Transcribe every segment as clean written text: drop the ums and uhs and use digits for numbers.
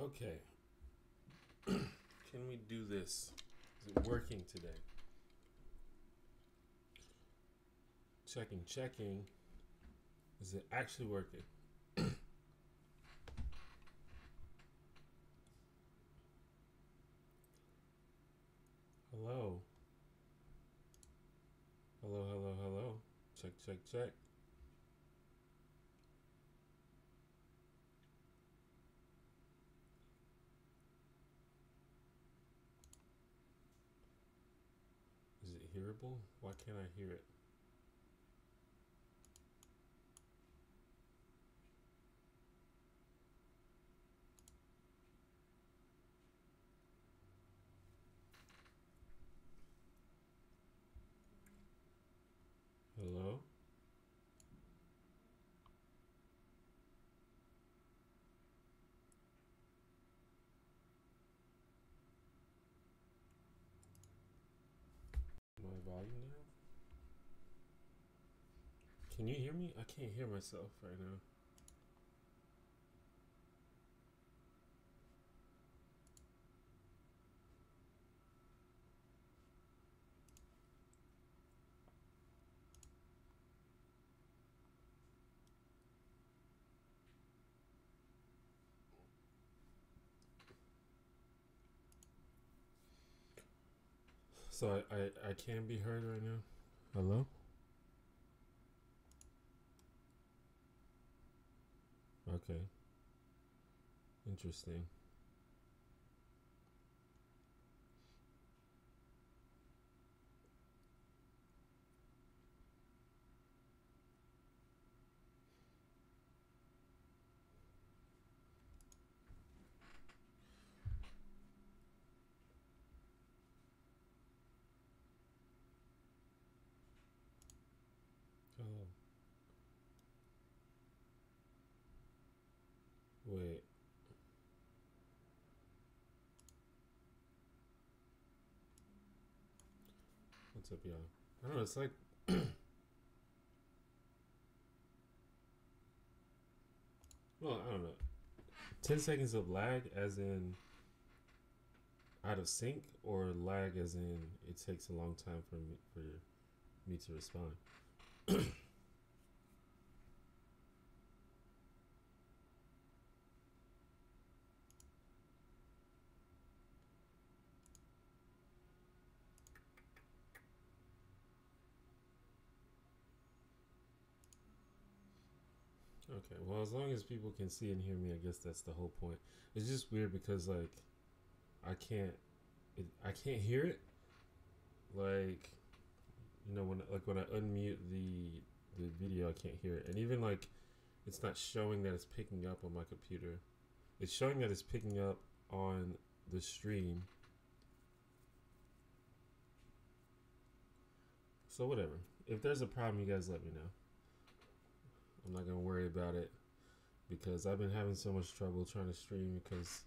Okay. Can we do this? Is it working today? Checking. Is it actually working? Hello. Hello. Check. Is it hearable? Why can't I hear it? Hello? My volume down? Can you hear me? I can't hear myself right now. So I can be heard right now? Hello? Okay. Interesting. Oh. Wait. What's up, y'all? I don't know, it's like well, I don't know. 10 seconds of lag as in out of sync, or lag as in it takes a long time for me to respond. Okay, well, as long as people can see and hear me, I guess that's the whole point. It's just weird because like I can't hear it. Like, you know, when I unmute the video, I can't hear it, and even like it's not showing that it's picking up on my computer. It's showing that it's picking up on the stream. So whatever. If there's a problem, you guys let me know. I'm not gonna worry about it because I've been having so much trouble trying to stream because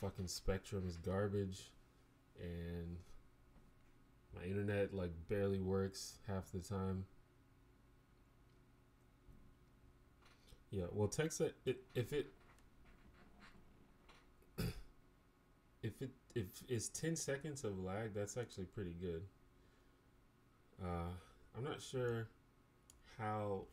fucking Spectrum is garbage and my internet like barely works half the time. Yeah, well, text it if it's 10 seconds of lag, that's actually pretty good. I'm not sure how.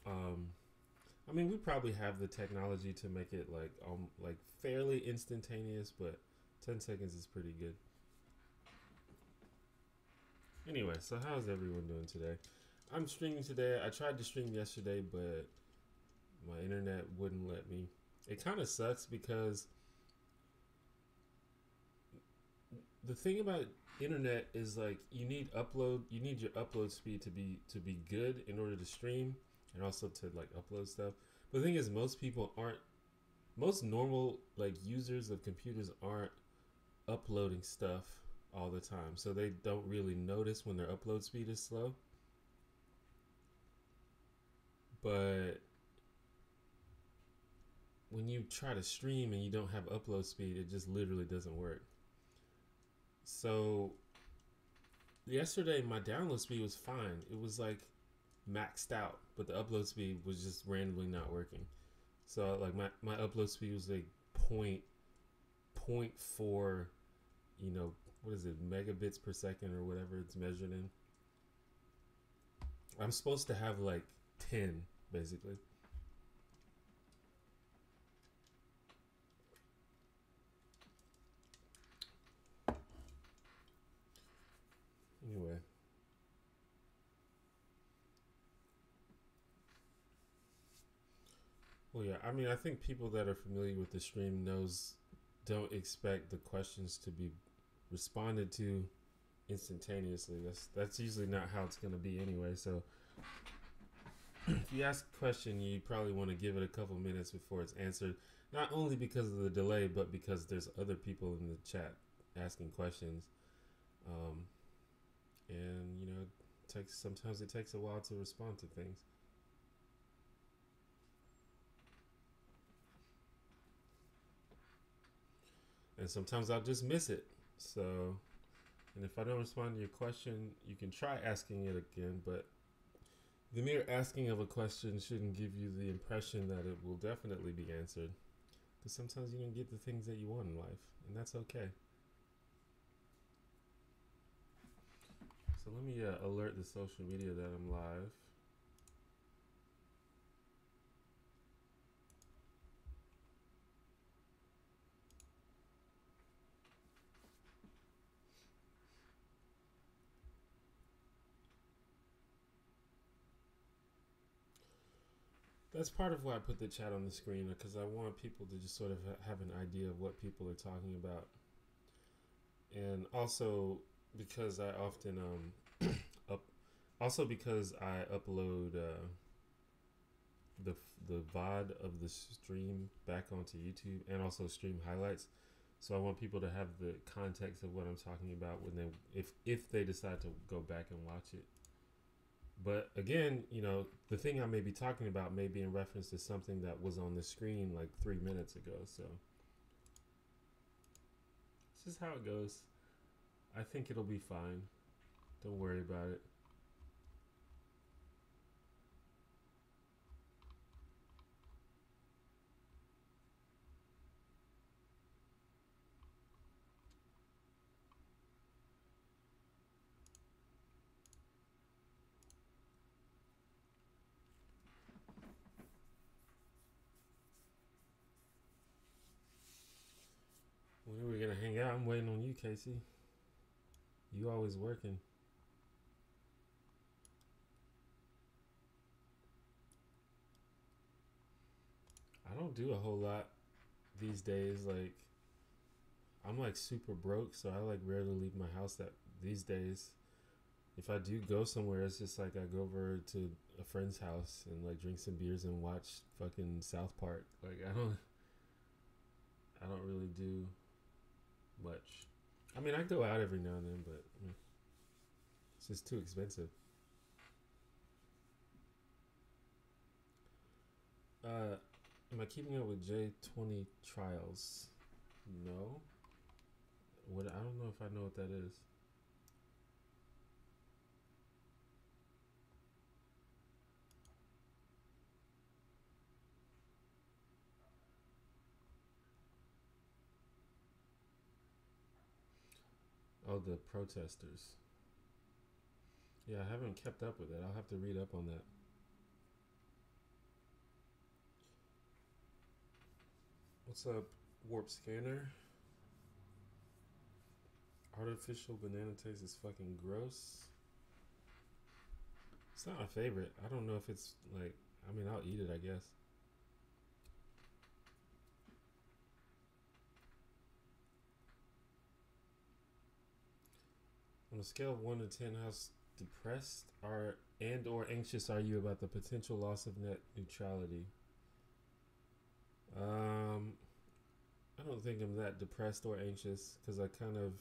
I mean, we probably have the technology to make it like fairly instantaneous, but 10 seconds is pretty good. Anyway, so how's everyone doing today? I'm streaming today. I tried to stream yesterday, but my internet wouldn't let me. It kind of sucks because the thing about internet is like you need your upload speed to be good in order to stream and also to like upload stuff. But the thing is, most normal like users of computers aren't uploading stuff all the time, so they don't really notice when their upload speed is slow. But when you try to stream and you don't have upload speed, it just literally doesn't work. So yesterday my download speed was fine. It was like maxed out, but the upload speed was just randomly not working. So like my upload speed was like 0.4, what is it, megabits per second or whatever it's measured in. I'm supposed to have like 10, basically. Anyway. Well, yeah, I mean, I think people that are familiar with the stream don't expect the questions to be responded to instantaneously. That's usually not how it's going to be anyway. So if you ask a question, you probably want to give it a couple minutes before it's answered. Not only because of the delay, but because there's other people in the chat asking questions. And sometimes it takes a while to respond to things. And sometimes I'll just miss it. So, and if I don't respond to your question, you can try asking it again, but the mere asking of a question shouldn't give you the impression that it will definitely be answered. Because sometimes you don't get the things that you want in life, and that's okay. So let me alert the social media that I'm live. That's part of why I put the chat on the screen, because I want people to just sort of have an idea of what people are talking about. And also because I often because I upload the VOD of the stream back onto YouTube, and also stream highlights. So I want people to have the context of what I'm talking about when if they decide to go back and watch it. But again, the thing I may be talking about may be in reference to something that was on the screen like 3 minutes ago. So this is how it goes. I think it'll be fine. Don't worry about it. When are we gonna hang out? I'm waiting on you, Casey. You always working. I don't do a whole lot these days. Like, I'm like super broke, so I like rarely leave my house these days. If I do go somewhere, it's just like I go over to a friend's house and like drink some beers and watch fucking South Park. Like, I don't really do much. I mean, I go out every now and then, but it's just too expensive. Am I keeping up with J20 trials? No. I don't know if I know what that is. Oh, the protesters. Yeah, I haven't kept up with that. I'll have to read up on that. What's up, Warp Scanner? Artificial banana taste is fucking gross. It's not my favorite. I don't know if it's like, I mean, I'll eat it, I guess. On a scale of 1 to 10, how depressed or anxious are you about the potential loss of net neutrality? I don't think I'm that depressed or anxious, because I kind of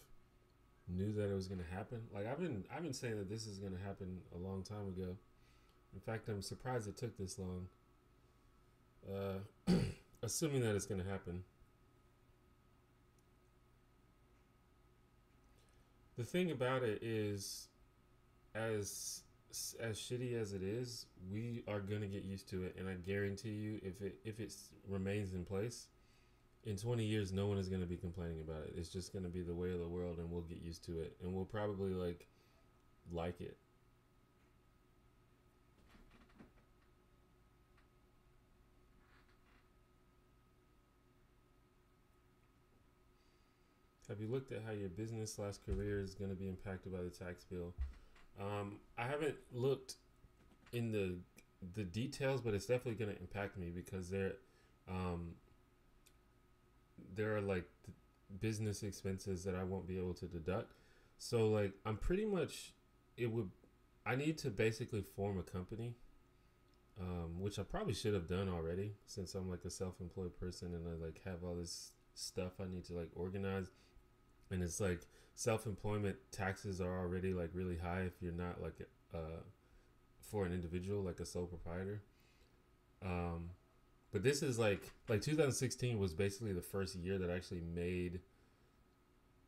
knew that it was going to happen. Like, I've been saying that this is going to happen a long time ago. In fact, I'm surprised it took this long. Assuming that it's going to happen. The thing about it is, as shitty as it is, we are gonna get used to it, and I guarantee you, if it remains in place, in 20 years, no one is going to be complaining about it. It's just going to be the way of the world, and we'll get used to it, and we'll probably like it. Have you looked at how your business/career is going to be impacted by the tax bill? I haven't looked in the details, but it's definitely going to impact me because um, there are like business expenses that I won't be able to deduct. So like I'm pretty much it would I need to basically form a company, which I probably should have done already since I'm like a self-employed person and I like have all this stuff I need to like organize. And it's like self-employment taxes are already like really high if you're not like for an individual like a sole proprietor. Um, but this is like 2016 was basically the first year that I actually made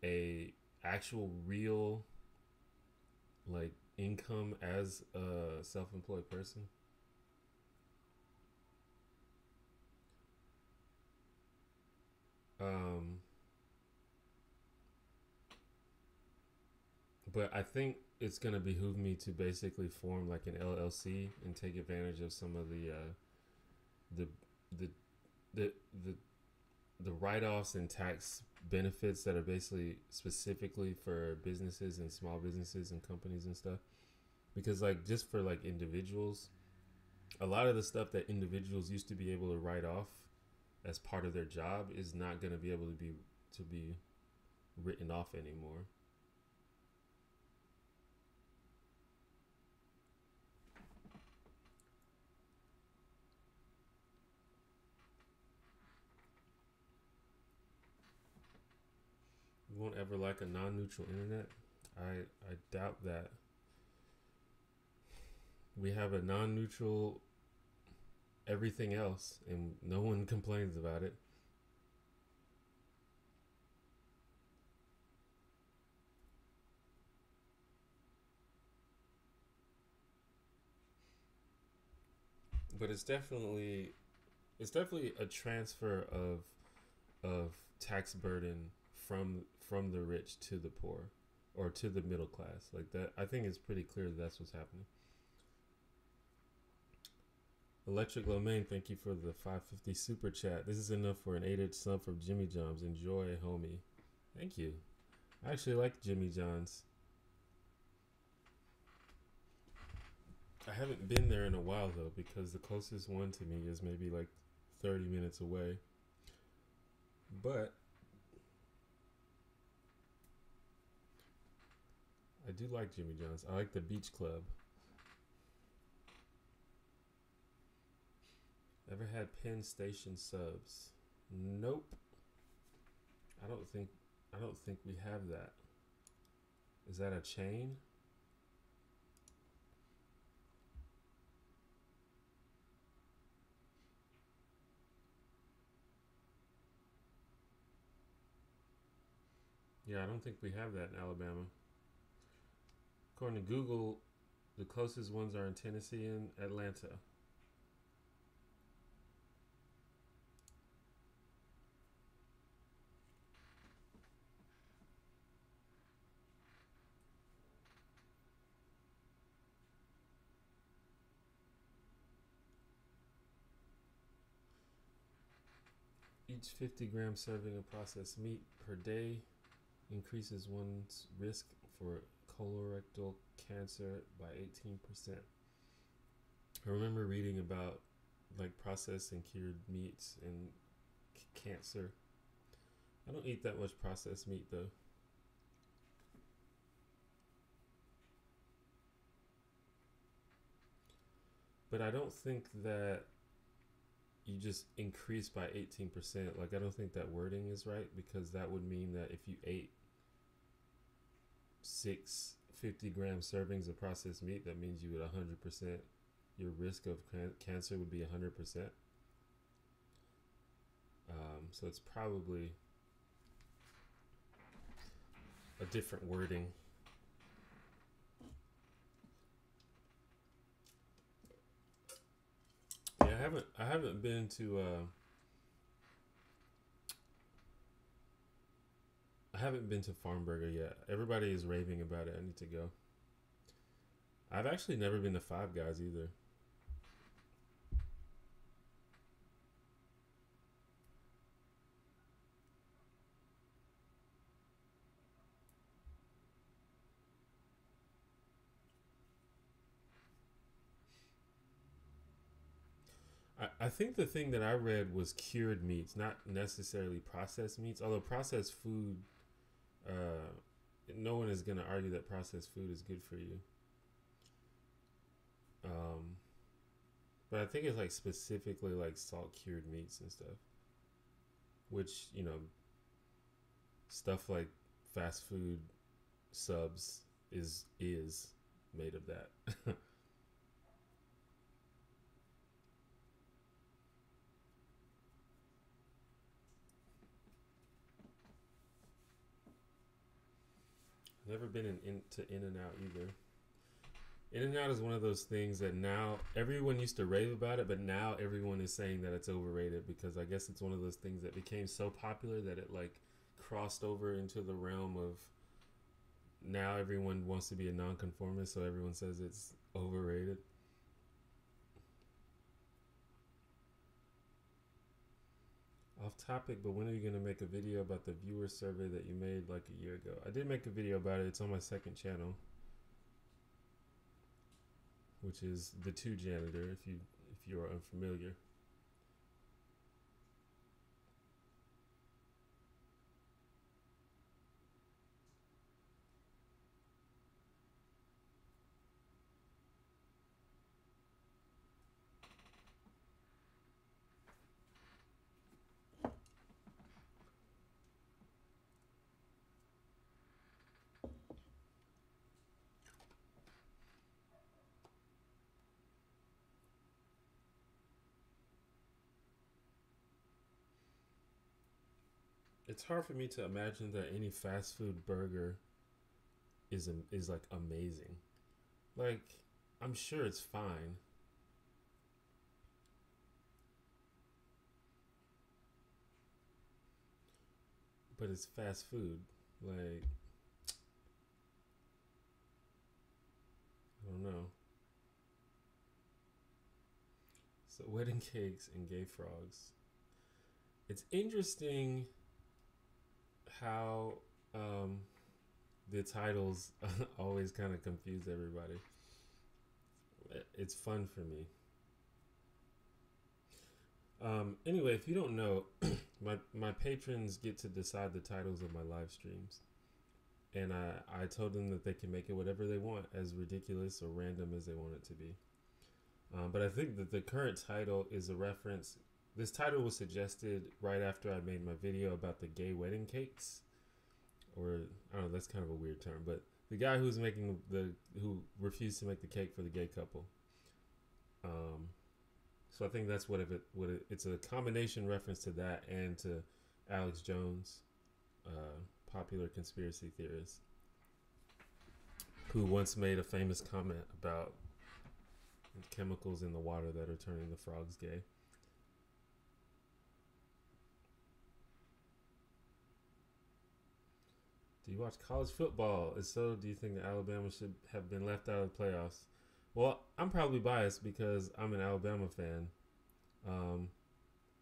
a actual real like income as a self-employed person. Um, but I think it's gonna behoove me to basically form like an LLC and take advantage of some of the the the the, the write-offs and tax benefits that are basically specifically for businesses and small businesses and companies and stuff. Because like just for like individuals, a lot of the stuff that individuals used to be able to write off as part of their job is not going to be able to be written off anymore. You won't ever like a non-neutral internet. I doubt that. We have a non-neutral everything else, and no one complains about it. But it's definitely a transfer of tax burden from the rich to the poor or to the middle class. Like that, I think it's pretty clear that that's what's happening. Electric Lomain, thank you for the 550 super chat. This is enough for an 8-inch sub from Jimmy John's. Enjoy, homie. Thank you. I actually like Jimmy John's. I haven't been there in a while though because the closest one to me is maybe like 30 minutes away. But I do like Jimmy John's. I like the Beach Club. Ever had Penn Station subs? Nope. I don't think I don't think we have that. Is that a chain? Yeah, I don't think we have that in Alabama. According to Google, the closest ones are in Tennessee and Atlanta. Each 50-gram serving of processed meat per day increases one's risk for colorectal cancer by 18%. I remember reading about like processed and cured meats and cancer. I don't eat that much processed meat though. But I don't think that you just increase by 18%. Like, I don't think that wording is right because that would mean that if you ate six 50-gram servings of processed meat, that means you would 100%, your risk of cancer would be 100%. So it's probably a different wording. Yeah, I haven't been to haven't been to Farm Burger yet. Everybody is raving about it. I need to go. I've actually never been to Five Guys either. I think the thing that I read was cured meats, not necessarily processed meats. Although processed food, uh, no one is going to argue that processed food is good for you. Um, but I think it's like specifically like salt cured meats and stuff, which stuff like fast food subs is made of that. Never been into In and Out either. In and Out is one of those things that now everyone used to rave about it, but now everyone is saying that it's overrated because I guess it's one of those things that became so popular that it like crossed over into the realm of now everyone wants to be a nonconformist, so everyone says it's overrated. Off topic, but when are you going to make a video about the viewer survey that you made like a year ago? I did make a video about it. It's on my second channel, which is The Two Janitor, if you are unfamiliar. It's hard for me to imagine that any fast food burger is like amazing. Like, I'm sure it's fine, but it's fast food. Like, I don't know. So wedding cakes and gay frogs. It's interesting how the titles always kind of confuse everybody. It's fun for me. Anyway, if you don't know, my patrons get to decide the titles of my live streams, and I told them that they can make it whatever they want, as ridiculous or random as they want it to be. But I think that the current title is a reference. This title was suggested right after I made my video about the gay wedding cakes, or I don't know. That's kind of a weird term, but the guy who refused to make the cake for the gay couple. So I think that's it's a combination reference to that and to Alex Jones, popular conspiracy theorist, who once made a famous comment about chemicals in the water that are turning the frogs gay. Do you watch college football? If so, do you think that Alabama should have been left out of the playoffs? Well, I'm probably biased because I'm an Alabama fan.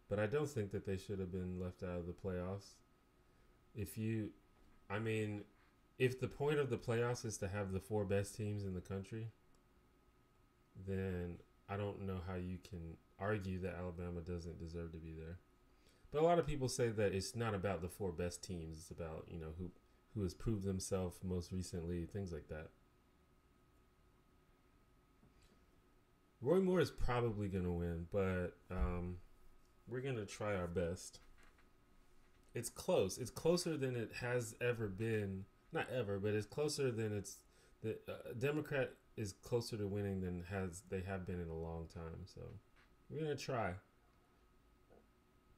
But I don't think that they should have been left out of the playoffs. I mean, if the point of the playoffs is to have the four best teams in the country, then I don't know how you can argue that Alabama doesn't deserve to be there. But a lot of people say that it's not about the four best teams. It's about, who has proved themselves most recently, things like that. Roy Moore is probably going to win, but we're going to try our best. It's close. It's closer than it has ever been. Not ever, but it's closer than the Democrat is closer to winning than they have been in a long time. So we're going to try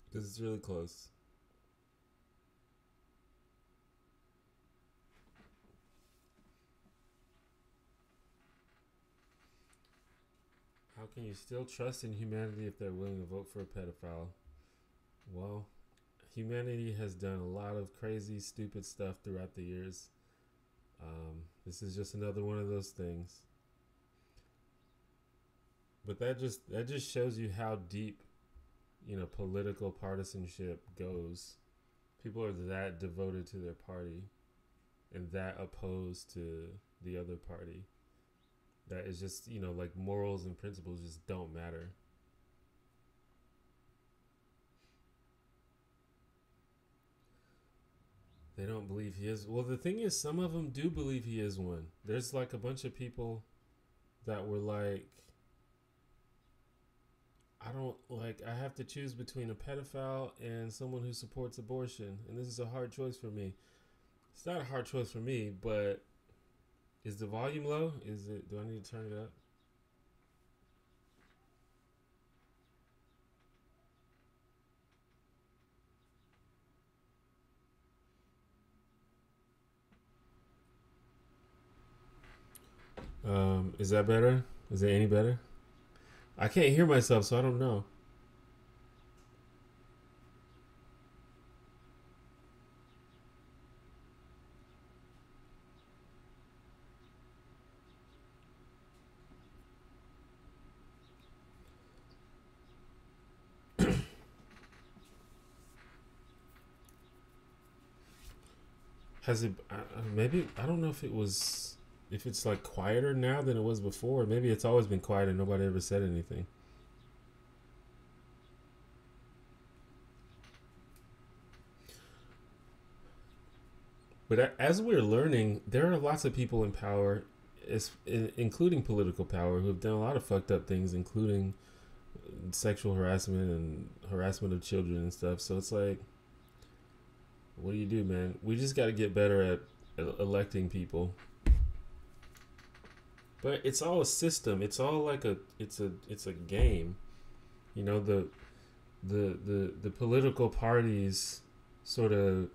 because it's really close. How can you still trust in humanity if they're willing to vote for a pedophile? Well, humanity has done a lot of crazy, stupid stuff throughout the years. This is just another one of those things. But that just shows you how deep, political partisanship goes. People are that devoted to their party and that opposed to the other party. That is just, like morals and principles just don't matter. They don't believe he is. Well, the thing is, some of them do believe he is one. There's like a bunch of people that were like, I don't like, I have to choose between a pedophile and someone who supports abortion. And this is a hard choice for me. It's not a hard choice for me, but is the volume low? Do I need to turn it up? Is that better? Is it any better? I can't hear myself, so I don't know. Has it? Maybe I don't know if it's like quieter now than it was before. Maybe it's always been quiet and nobody ever said anything. But as we're learning, there are lots of people in power, including political power, who have done a lot of fucked up things, including sexual harassment and harassment of children and stuff. So it's like, what do you do, man? We just got to get better at electing people. But it's all a system. It's all like it's a game. You know, the political parties sort of,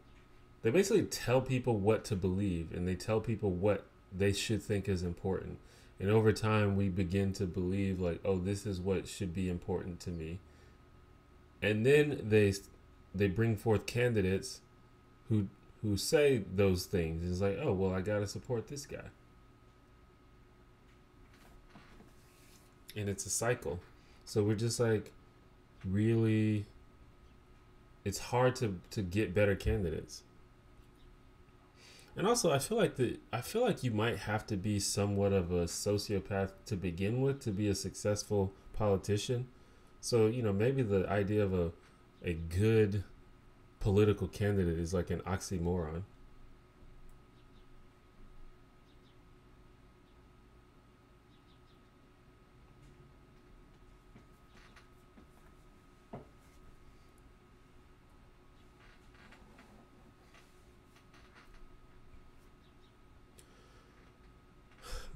they basically tell people what to believe and they tell people what they should think is important. And over time we begin to believe like, oh, this is what should be important to me. And then they bring forth candidates who say those things. It's like, oh, well, I got to support this guy. And it's a cycle. So we're just like, really, it's hard to get better candidates. And also, I feel like you might have to be somewhat of a sociopath to begin with to be a successful politician. So, maybe the idea of a good political candidate is like an oxymoron.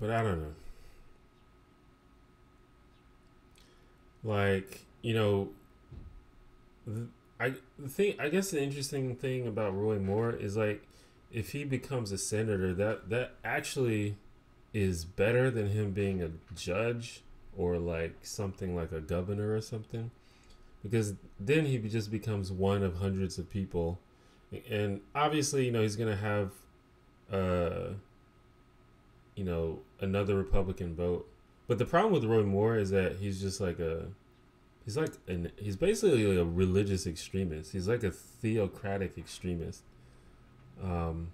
But I don't know. Like, I guess the interesting thing about Roy Moore is like, if he becomes a senator, that actually is better than him being a judge or like something like a governor or something, because then he just becomes one of hundreds of people, and obviously, he's gonna have, uh, another Republican vote. But the problem with Roy Moore is that he's just like he's basically a religious extremist. He's like a theocratic extremist. Um,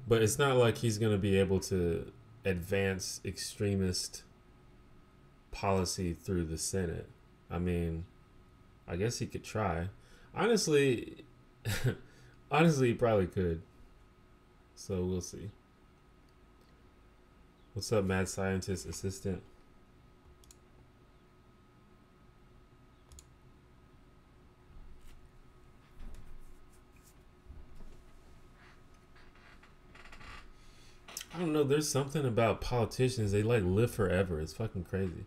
but it's not like he's going to be able to advance extremist policy through the Senate. I mean, I guess he could try. Honestly, honestly, he probably could. So we'll see. What's up, mad scientist assistant? I don't know. There's something about politicians. They like live forever. It's fucking crazy.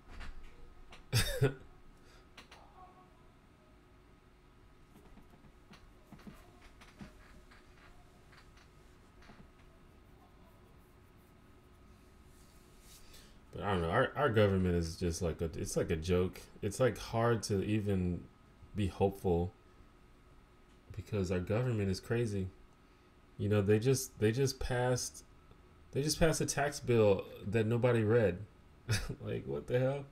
But I don't know. Our government is just like it's like a joke. It's like hard to even be hopeful because our government is crazy. You know, they just passed a tax bill that nobody read. Like what the hell?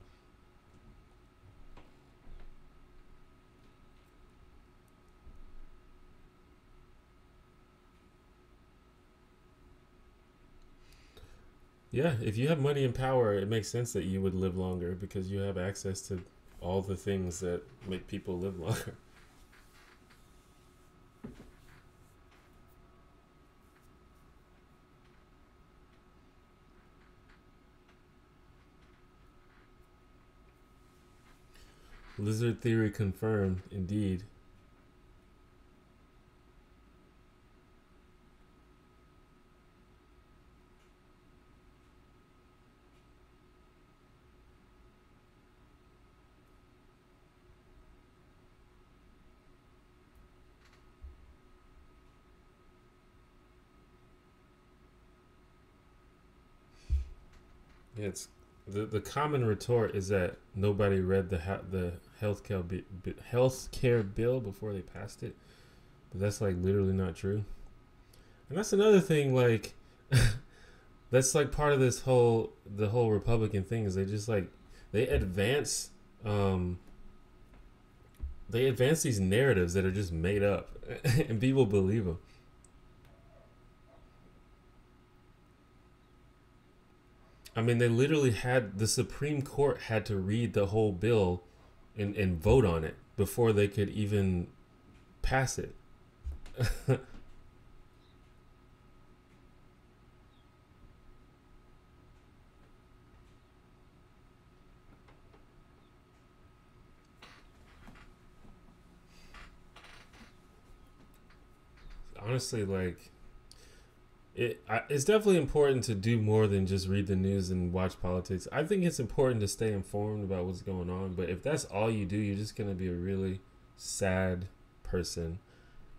Yeah, if you have money and power, it makes sense that you would live longer because you have access to all the things that make people live longer. Lizard theory confirmed, indeed. Yeah, it's the common retort is that nobody read the healthcare bill before they passed it, but that's like literally not true. And that's another thing. Like, that's like part of the whole Republican thing is they just like they advance um they advance these narratives that are just made up, and people believe them. I mean, they literally had the Supreme Court had to read the whole bill and vote on it before they could even pass it. Honestly, like it's definitely important to do more than just read the news and watch politics. I think it's important to stay informed about what's going on, but if that's all you do, you're just gonna be a really sad person.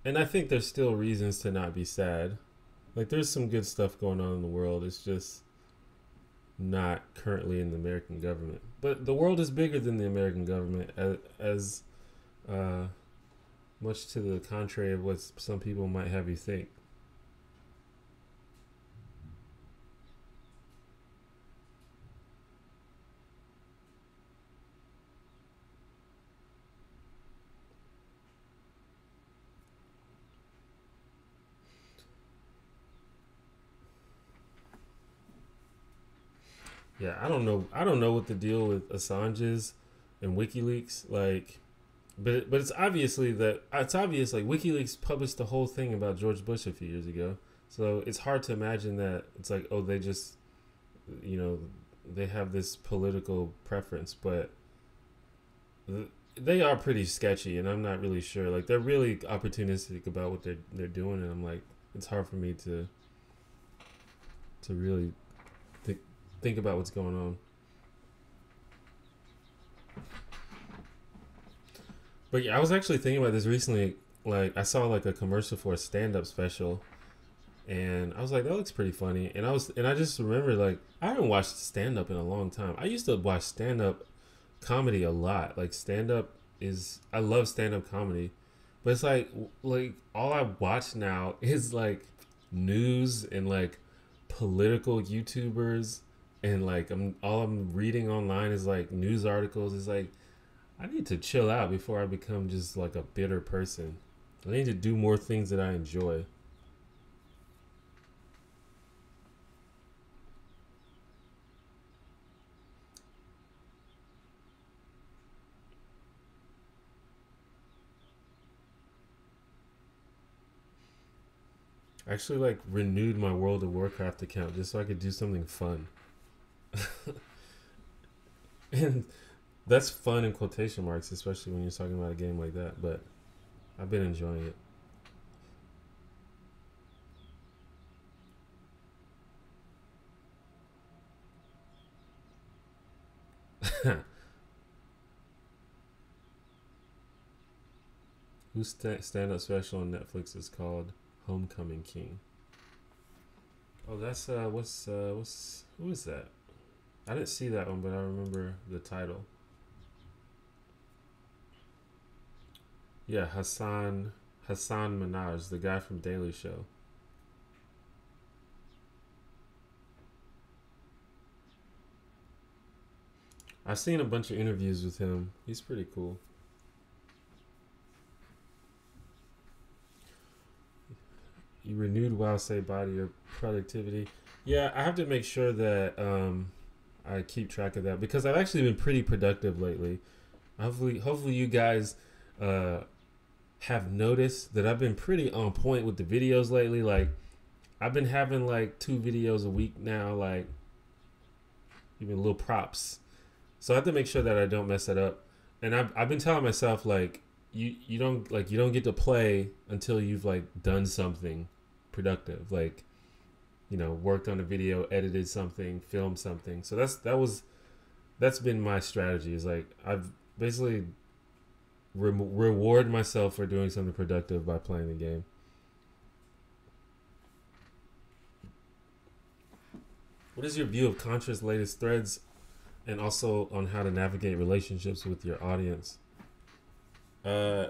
And I think there's still reasons to not be sad. Like there's some good stuff going on in the world. It's just not currently in the American government. But the world is bigger than the American government, as uh, much to the contrary of what some people might have you think. Yeah, I don't know. I don't know what the deal with Assange is and WikiLeaks. Like, but it's obvious. Like WikiLeaks published the whole thing about George Bush a few years ago, so it's hard to imagine that it's like, oh, they just, you know, they have this political preference, but they are pretty sketchy, and I'm not really sure. Like they're really opportunistic about what they're doing, and I'm like, it's hard for me to really think think about what's going on. But yeah, I was actually thinking about this recently. Like I saw like a commercial for a stand up special, and I was like, that looks pretty funny. And I just remember like I haven't watched stand up in a long time. I used to watch stand up comedy a lot. Like stand up is I love stand up comedy, but it's like all I watch now is like news and like political YouTubers, and like all I'm reading online is like news articles. It's like I need to chill out before I become just like a bitter person. I need to do more things that I enjoy. I actually like renewed my World of Warcraft account just so I could do something fun. And that's fun in quotation marks, especially when you're talking about a game like that. But I've been enjoying it. Whose stand up special on Netflix is called Homecoming King? Oh, that's what's who is that? I didn't see that one, but I remember the title. Yeah, Hassan Minaj, the guy from Daily Show. I've seen a bunch of interviews with him. He's pretty cool. You renewed while say body or productivity. Yeah, I have to make sure that I keep track of that because I've actually been pretty productive lately. Hopefully you guys uh, have noticed that I've been pretty on point with the videos lately. Like I've been having like 2 videos a week now, like even little props. So I have to make sure that I don't mess that up. And I've been telling myself like you don't get to play until you've like done something productive, like worked on a video, edited something, filmed something. So that's been my strategy. Is like I've basically reward myself for doing something productive by playing the game. What is your view of Contra's latest threads, and also on how to navigate relationships with your audience? Uh,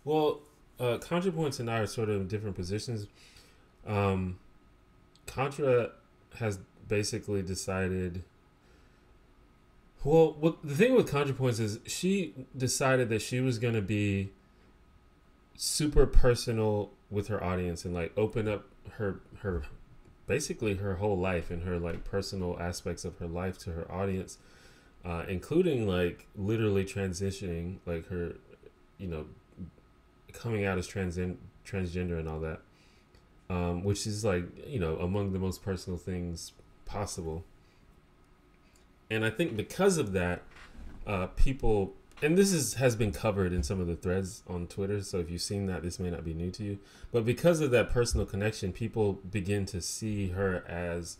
well, ContraPoints and I are sort of in different positions. Um, Contra has basically decided. Well, the thing with ContraPoints is she decided that she was going to be super personal with her audience and like open up her basically her whole life and her like personal aspects of her life to her audience, including like literally transitioning, like her, coming out as transgender and all that, which is like among the most personal things possible. And I think because of that, people, and has been covered in some of the threads on Twitter. So if you've seen that, this may not be new to you. But because of that personal connection, people begin to see her as,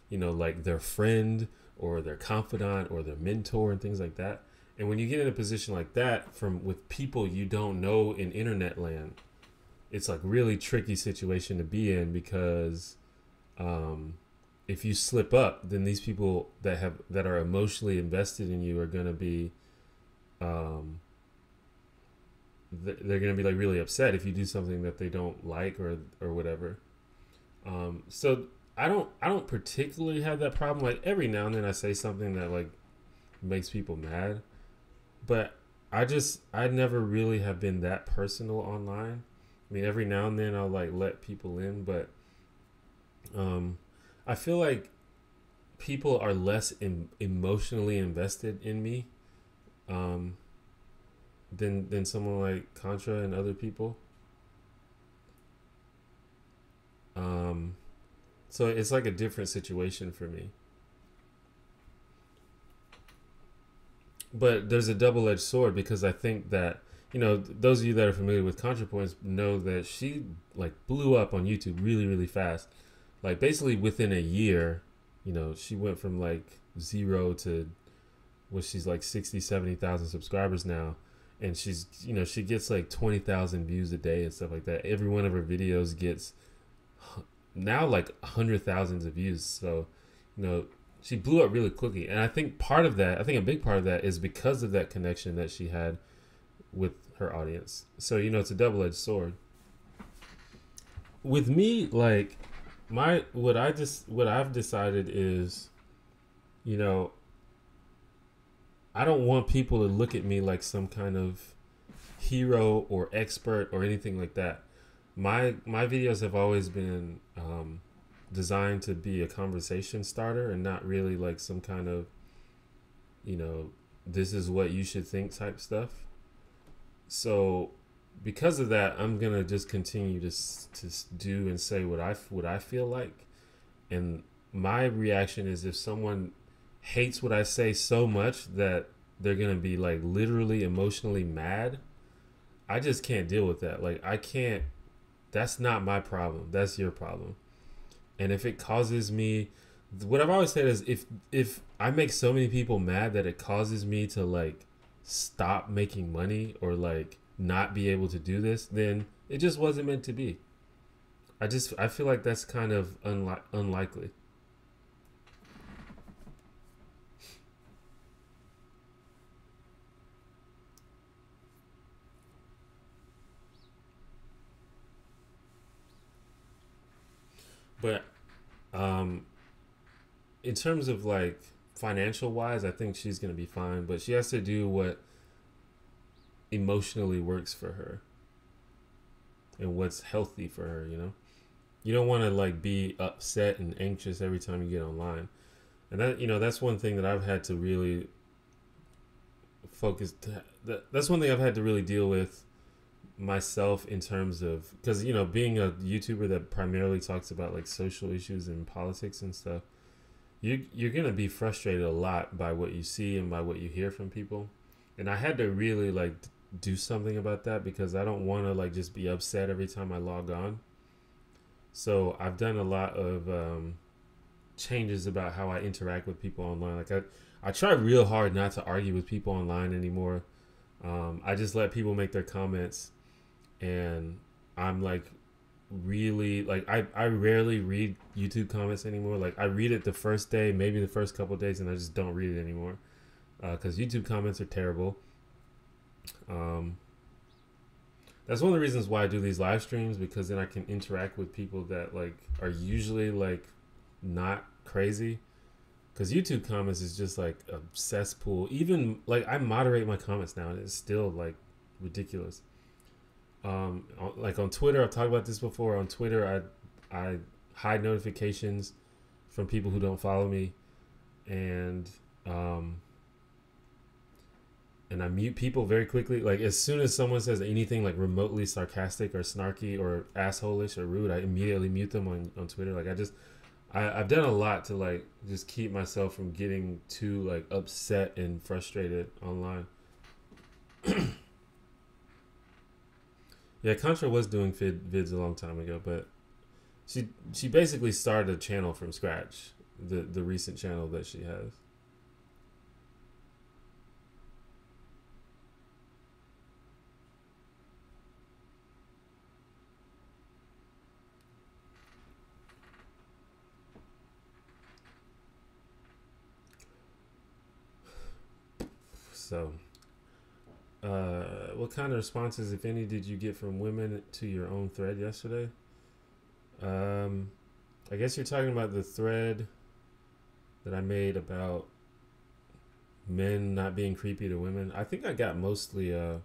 like their friend or their confidant or their mentor and things like that. And when you get in a position like that with people you don't know in internet land, it's like really tricky situation to be in because, if you slip up, then these people that are emotionally invested in you are gonna be, they're gonna be like really upset if you do something that they don't like or whatever. So I don't particularly have that problem. Like every now and then I say something that like makes people mad, but I never really have been that personal online. I mean, every now and then I'll like let people in, but I feel like people are less emotionally invested in me than someone like Contra and other people. So it's like a different situation for me. But there's a double-edged sword because I think that those of you that are familiar with ContraPoints know that she like blew up on YouTube really really fast. Like basically within a year, she went from like 0 to she's like 60,000-70,000 subscribers now, and she's she gets like 20,000 views a day and stuff like that. Every one of her videos gets now like 100,000 of views. So she blew up really quickly, and I think a big part of that is because of that connection that she had with her audience. So it's a double-edged sword. With me, like what I've decided is, I don't want people to look at me like some kind of hero or expert or anything like that. My videos have always been designed to be a conversation starter and not really like some kind of, this is what you should think type stuff. So because of that, I'm gonna just continue to do and say what I feel like. And my reaction is if someone hates what I say so much that they're gonna be like literally emotionally mad, I just can't deal with that. Like I can't. That's not my problem. That's your problem. And if it causes me, what I've always said is if I make so many people mad that it causes me to like stop making money or like not be able to do this, then it just wasn't meant to be. I feel like that's kind of unlikely. But um, in terms of like financial wise, I think she's gonna be fine. But she has to do what emotionally works for her and what's healthy for her. You don't want to like be upset and anxious every time you get online. And that's one thing that I've had to really focus. That's one thing I've had to really deal with myself in terms of, because being a YouTuber that primarily talks about like social issues and politics and stuff, you're gonna be frustrated a lot by what you see and by what you hear from people. And I had to really like do something about that, because I don't want to like just be upset every time I log on. So I've done a lot of changes about how I interact with people online. Like I try real hard not to argue with people online anymore. I just let people make their comments, and I'm like really like I rarely read YouTube comments anymore. Like I read it the first day, maybe the first couple of days, and I just don't read it anymore, because YouTube comments are terrible. That's one of the reasons why I do these live streams, because then I can interact with people that like are usually like not crazy. Because YouTube comments is just like a cesspool. Even like I moderate my comments now, and it's still like ridiculous. Like on Twitter, I've talked about this before. On Twitter, I hide notifications from people who don't follow me, and I mute people very quickly. Like as soon as someone says anything like remotely sarcastic or snarky or assholish or rude, I immediately mute them on Twitter. Like I've done a lot to like just keep myself from getting too like upset and frustrated online. Yeah, Contra was doing vids a long time ago, but she basically started a channel from scratch. The recent channel that she has. So, what kind of responses, if any, did you get from women to your own thread yesterday? I guess you're talking about the thread that I made about men not being creepy to women. I think I got mostly, I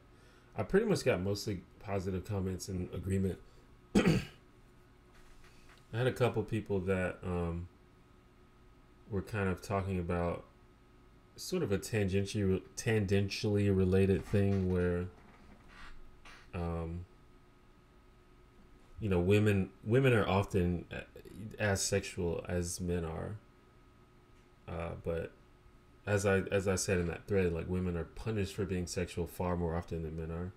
pretty much got mostly positive comments and agreement. I had a couple people that were kind of talking about sort of a tangentially related thing where women are often as sexual as men are, but as I said in that thread, like women are punished for being sexual far more often than men are.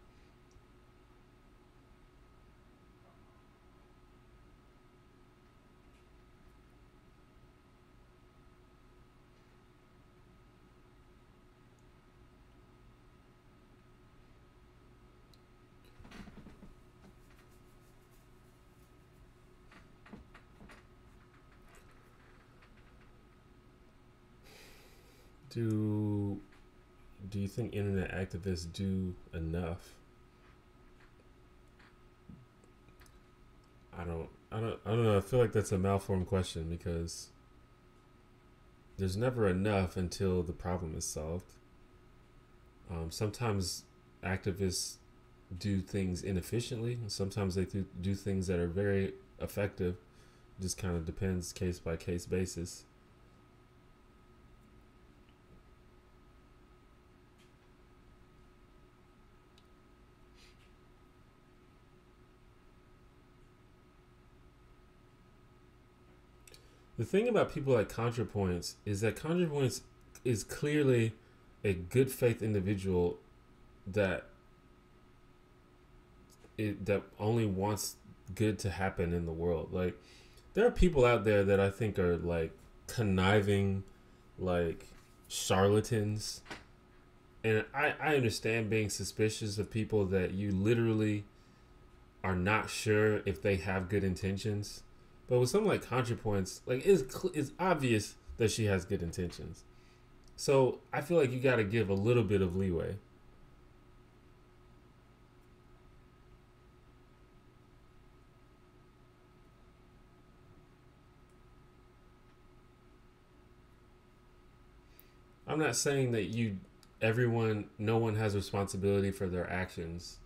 Do you think internet activists do enough? I don't know. I feel like that's a malformed question, because there's never enough until the problem is solved. Sometimes activists do things inefficiently, and sometimes they do things that are very effective. It just kind of depends case by case basis. The thing about people like ContraPoints is that ContraPoints is clearly a good faith individual that that only wants good to happen in the world. Like there are people out there that I think are like conniving, like charlatans. And I understand being suspicious of people that you literally are not sure if they have good intentions. But with something like ContraPoints, like it's obvious that she has good intentions. So I feel like you got to give a little bit of leeway. I'm not saying that no one has responsibility for their actions,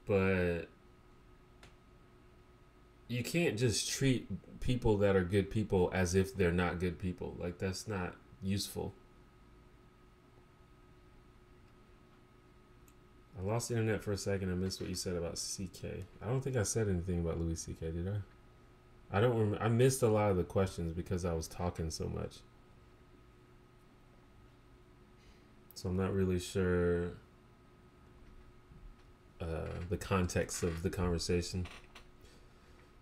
but you can't just treat people that are good people as if they're not good people. Like, that's not useful. I lost the internet for a second. I missed what you said about CK. I don't think I said anything about Louis CK, did I? I don't remember. I missed a lot of the questions because I was talking so much. So I'm not really sure the context of the conversation.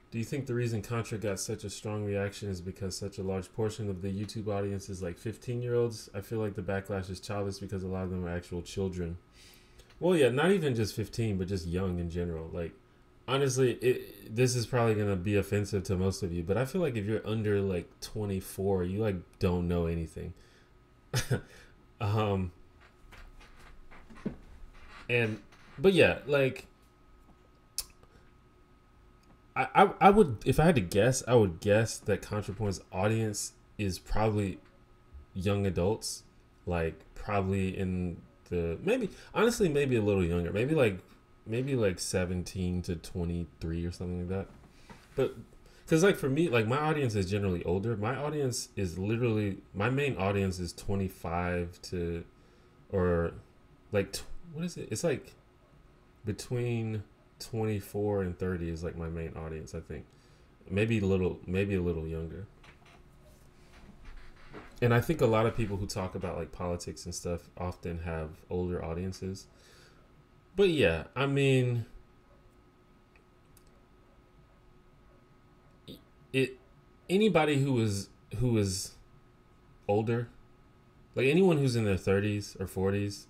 Do you think the reason Contra got such a strong reaction is because such a large portion of the YouTube audience is like 15-year-olds? I feel like the backlash is childish because a lot of them are actual children. Well, yeah, not even just 15, but just young in general. Like, honestly, this is probably going to be offensive to most of you, but I feel like if you're under like 24, you like don't know anything. But yeah, like, I would, if I had to guess, I would guess that ContraPoint's audience is probably young adults, like probably in the maybe a little younger, maybe like 17 to 23 or something like that. But because like for me, like my audience is generally older. My audience is literally, my main audience is 25 to, or like what is it? It's like between 24 and 30 is like my main audience, I think. Maybe a little younger. And I think a lot of people who talk about like politics and stuff often have older audiences. But yeah, I mean, anybody who is older, like anyone who's in their 30s or 40s,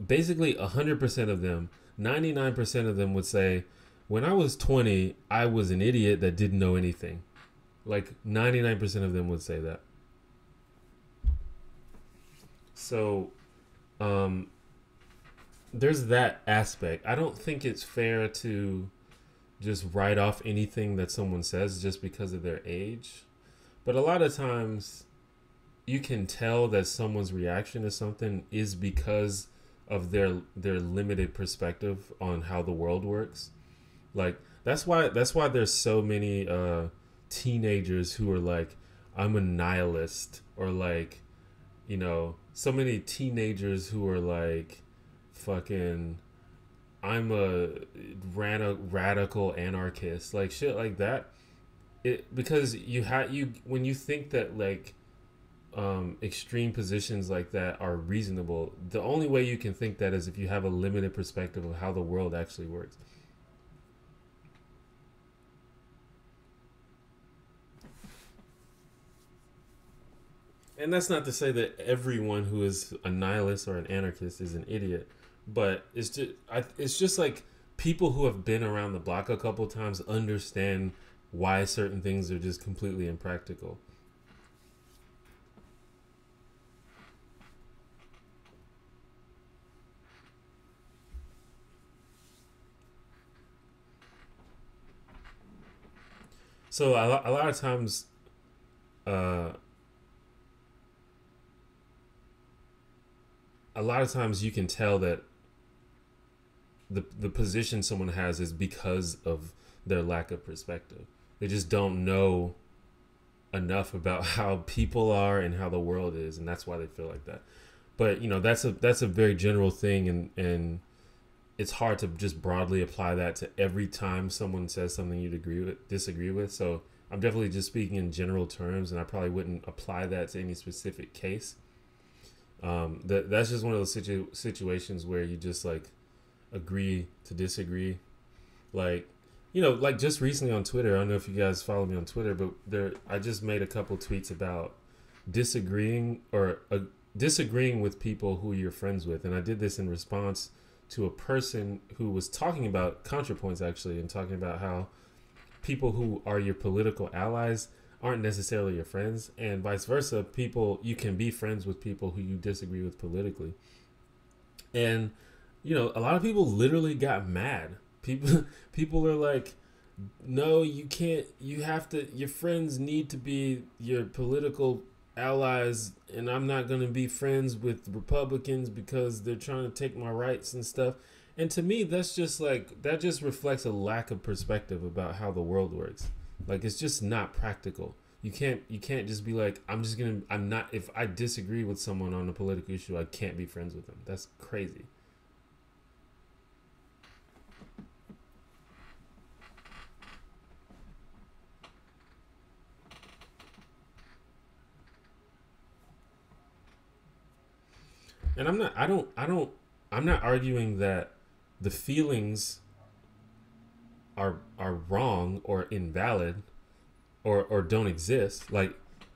basically 100% of them, 99% of them would say, when I was 20, I was an idiot that didn't know anything. Like 99% of them would say that. So, there's that aspect. I don't think it's fair to just write off anything that someone says just because of their age. But a lot of times you can tell that someone's reaction to something is because of their limited perspective on how the world works. Like that's why there's so many teenagers who are like, I'm a nihilist, or like, you know, so many teenagers who are like, fucking, I'm a radical anarchist, like shit like that. Because when you think that like extreme positions like that are reasonable, the only way you can think that is if you have a limited perspective of how the world actually works. And that's not to say that everyone who is a nihilist or an anarchist is an idiot, but it's just like people who have been around the block a couple times understand why certain things are just completely impractical. So a lot of times, you can tell that the position someone has is because of their lack of perspective. They just don't know enough about how people are and how the world is, and that's why they feel like that. But you know, that's a very general thing, and it's hard to just broadly apply that to every time someone says something you'd disagree with. So I'm definitely just speaking in general terms, and I probably wouldn't apply that to any specific case. That's just one of those situations where you just like agree to disagree. Like, you know, like just recently on Twitter, I don't know if you guys follow me on Twitter, but I just made a couple tweets about disagreeing with people who you're friends with. And I did this in response to a person who was talking about ContraPoints, actually, and talking about how people who are your political allies aren't necessarily your friends, and vice versa. You can be friends with people who you disagree with politically. And, you know, a lot of people literally got mad. People are like, no, you can't, your friends need to be your political allies, and I'm not gonna be friends with Republicans because they're trying to take my rights and stuff. And to me, that's just like that just reflects a lack of perspective about how the world works. Like it's just not practical. You can't just be like I'm not if I disagree with someone on a political issue, I can't be friends with them. That's crazy. And I'm not arguing that the feelings are wrong or invalid or don't exist. Like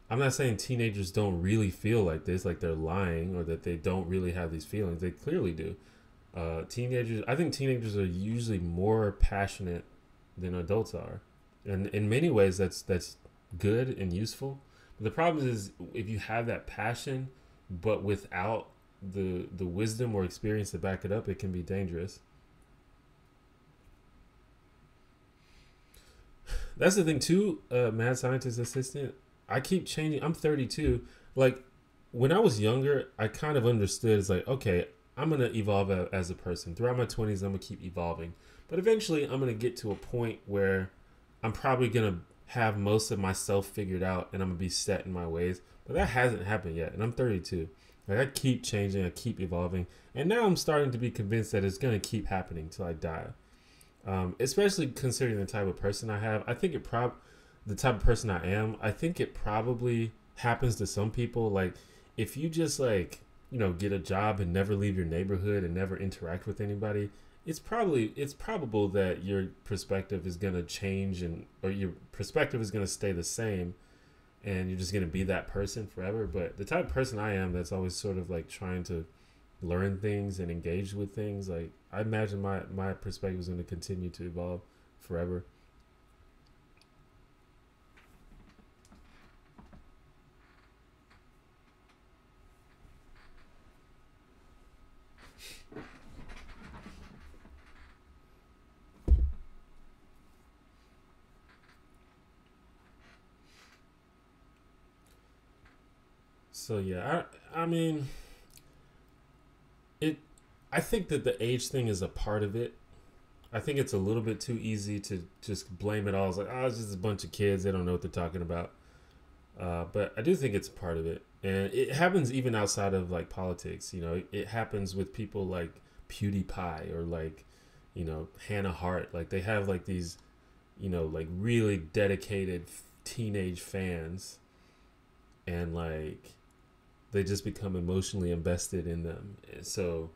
I'm not saying teenagers don't really feel like this, like they're lying or that they don't really have these feelings. They clearly do. I think teenagers are usually more passionate than adults are, and in many ways that's good and useful. But the problem is if you have that passion, but without the wisdom or experience to back it up, it can be dangerous. That's the thing too, mad scientist assistant. I keep changing. I'm 32. Like when I was younger, I kind of understood. It's like okay, I'm gonna evolve as a person. Throughout my 20s, I'm gonna keep evolving. But eventually, I'm gonna get to a point where I'm probably gonna have most of myself figured out, and I'm gonna be set in my ways. But that hasn't happened yet, and I'm 32. Like I keep changing, I keep evolving, and now I'm starting to be convinced that it's gonna keep happening till I die. Especially considering the type of person I have. I think the type of person I am. I think it probably happens to some people. Like if you just like get a job and never leave your neighborhood and never interact with anybody, it's probable that your perspective is gonna change and or your perspective is gonna stay the same, and you're just gonna be that person forever. But the type of person I am, that's always sort of like trying to learn things and engage with things, like I imagine my perspective is going to continue to evolve forever. So yeah, I mean it. I think that the age thing is a part of it. I think it's a little bit too easy to just blame it all. It's like, oh, it's just a bunch of kids. They don't know what they're talking about. But I do think it's a part of it. And it happens even outside of like politics. It happens with people like PewDiePie or like, Hannah Hart. Like they have like these, like really dedicated teenage fans. And like they just become emotionally invested in them. And so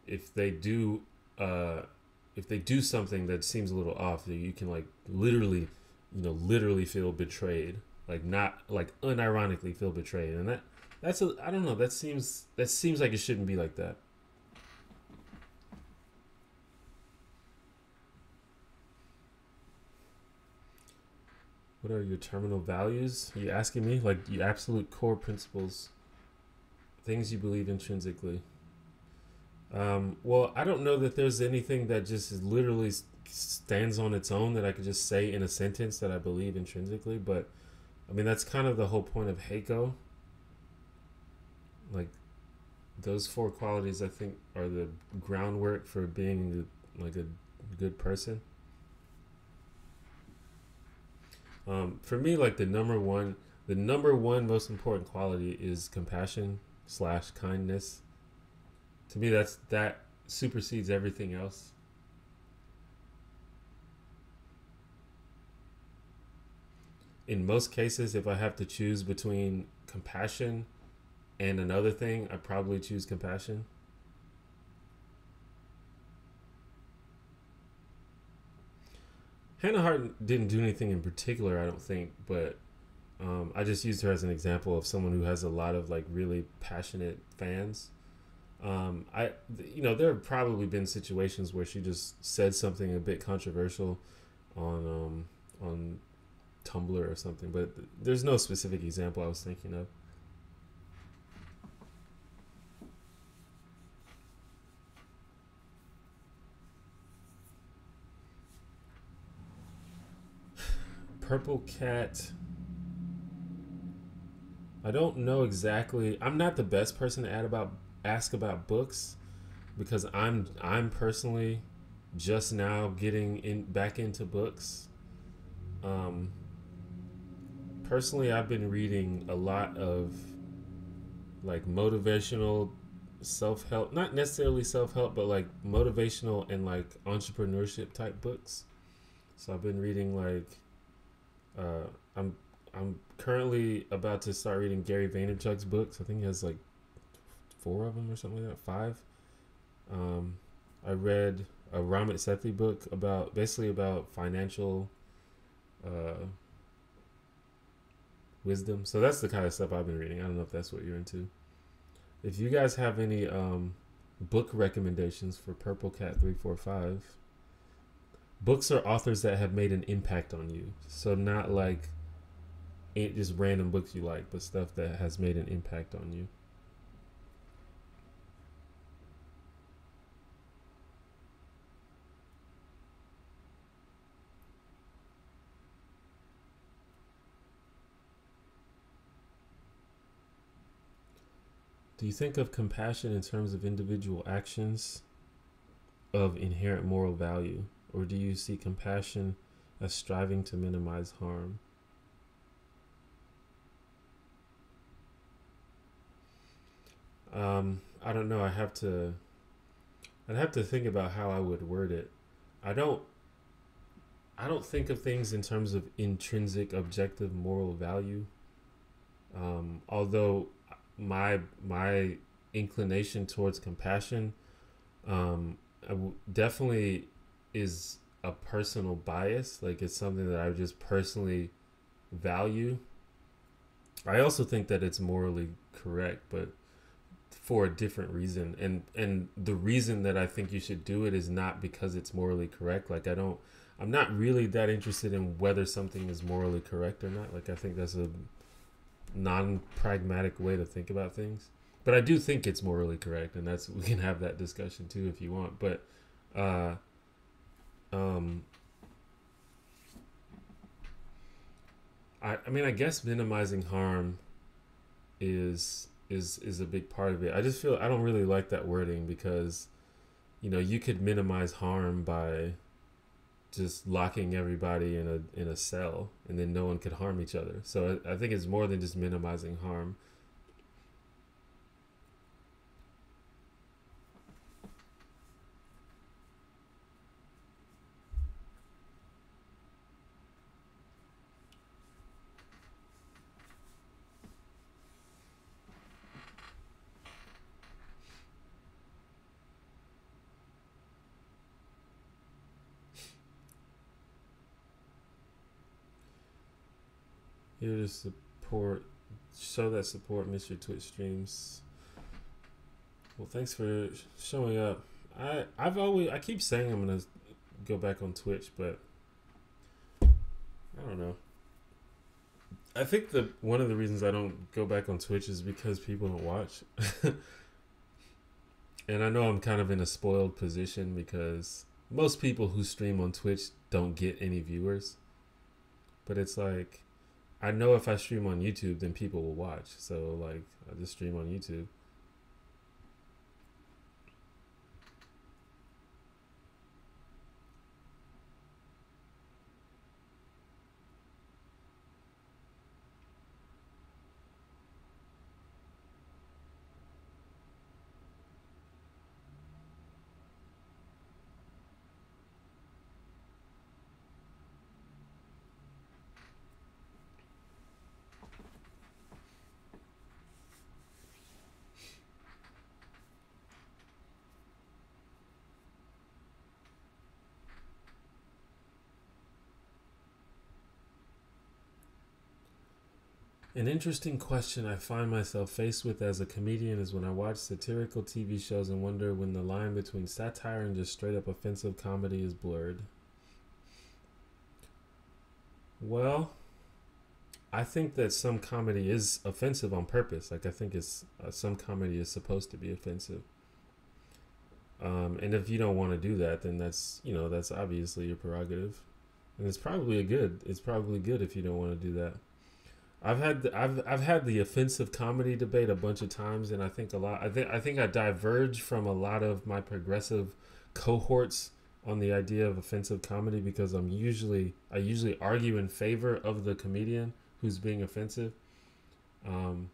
if they do uh if they do something that seems a little off, you can like literally feel betrayed, like not like unironically feel betrayed, and I don't know, that seems like it shouldn't be like that. What are your terminal values? Are you asking me like your absolute core principles, things you believe intrinsically? Well, I don't know that there's anything that just is literally stands on its own that I could just say in a sentence that I believe intrinsically. But I mean, that's kind of the whole point of Heiko. Like those four qualities, I think, are the groundwork for being like a good person. For me, like the number one most important quality is compassion slash kindness. To me, that supersedes everything else. In most cases, if I have to choose between compassion and another thing, I probably choose compassion. Hannah Hart didn't do anything in particular, I don't think, but I just used her as an example of someone who has a lot of like really passionate fans. I, there have probably been situations where she just said something a bit controversial on Tumblr or something, but there's no specific example I was thinking of. Purple Cat. I don't know exactly. I'm not the best person to ask about books because I'm personally just now getting in back into books. Um, Personally, I've been reading a lot of like motivational self help, not necessarily self help, but like motivational and like entrepreneurship type books. So I've been reading like uh, I'm I'm currently about to start reading Gary Vaynerchuk's books. I think he has like four of them or something like that, five. Um, I read a Ramit Sethi book about basically about financial uh, wisdom. So that's the kind of stuff I've been reading. I don't know if that's what you're into. If you guys have any book recommendations for Purple Cat 345, books are authors that have made an impact on you. So not like ain't just random books you like, but stuff that has made an impact on you. Do you think of compassion in terms of individual actions of inherent moral value, or do you see compassion as striving to minimize harm? I don't know. I'd have to think about how I would word it. I don't. I don't think of things in terms of intrinsic, objective moral value. Although my inclination towards compassion definitely is a personal bias. Like it's something that I just personally value. I also think that it's morally correct, but for a different reason. And the reason that I think you should do it is not because it's morally correct. Like I'm not really that interested in whether something is morally correct or not. Like I think that's a non-pragmatic way to think about things. But I do think it's morally correct, and we can have that discussion too if you want. But uh, um, I mean, I guess minimizing harm is a big part of it. I just feel I don't really like that wording because you could minimize harm by just locking everybody in a cell and then no one could harm each other. So I think it's more than just minimizing harm. Here to show that support, miss your Twitch streams. Well, thanks for showing up. I keep saying I'm gonna go back on Twitch, but I don't know. I think one of the reasons I don't go back on Twitch is because people don't watch. And I know I'm kind of in a spoiled position because most people who stream on Twitch don't get any viewers. But it's like, I know if I stream on YouTube, then people will watch. So, like, I just stream on YouTube. An interesting question I find myself faced with as a comedian is when I watch satirical TV shows and wonder when the line between satire and just straight up offensive comedy is blurred. Well, I think that some comedy is offensive on purpose. Like I think some comedy is supposed to be offensive. And if you don't want to do that, then that's obviously your prerogative, and it's probably good if you don't want to do that. I've had the offensive comedy debate a bunch of times, and I think a lot. I think I diverge from a lot of my progressive cohorts on the idea of offensive comedy because I usually argue in favor of the comedian who's being offensive, um,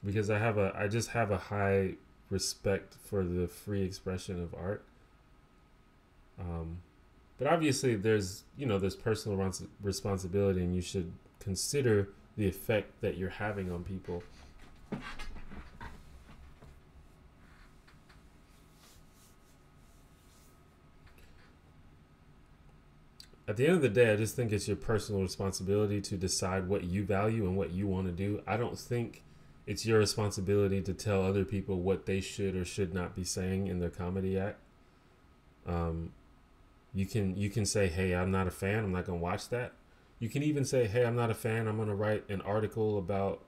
because I just have a high respect for the free expression of art. Um, but obviously, there's personal responsibility, and you should consider the effect that you're having on people. At the end of the day, I just think it's your personal responsibility to decide what you value and what you want to do. I don't think it's your responsibility to tell other people what they should or should not be saying in their comedy act. Um, you can say, "Hey, I'm not a fan. I'm not gonna watch that." You can even say, "Hey, I'm not a fan. I'm gonna write an article about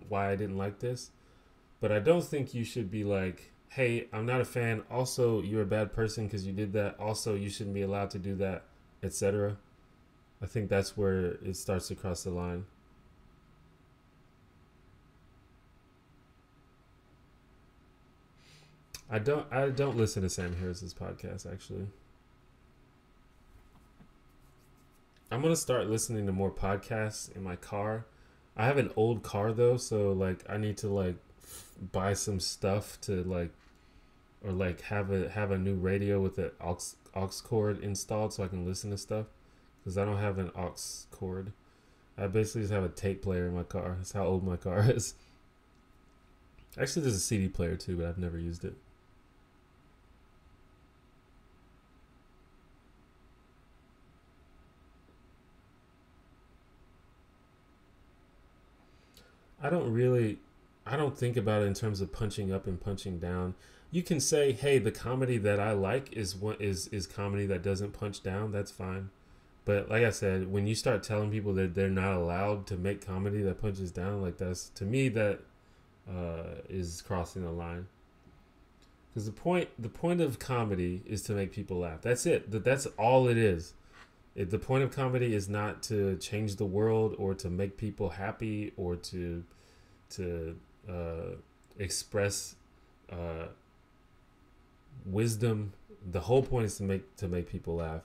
why I didn't like this." But I don't think you should be like, "Hey, I'm not a fan. Also, you're a bad person because you did that. Also, you shouldn't be allowed to do that, etc." I think that's where it starts to cross the line. I don't listen to Sam Harris's podcast actually. I'm gonna start listening to more podcasts in my car. I have an old car though, so like I need to like buy some stuff to like or like have a new radio with an aux cord installed so I can listen to stuff because I don't have an aux cord. I basically just have a tape player in my car. That's how old my car is. Actually, there's a CD player too, but I've never used it. I don't really I don't think about it in terms of punching up and punching down. You can say, "Hey, the comedy that I like is comedy that doesn't punch down." That's fine. But like I said, when you start telling people that they're not allowed to make comedy that punches down, like that's to me that is crossing the line. Because the point of comedy is to make people laugh. That's it. That's all it is. The point of comedy is not to change the world or to make people happy or to uh, express uh, wisdom. The whole point is to make people laugh.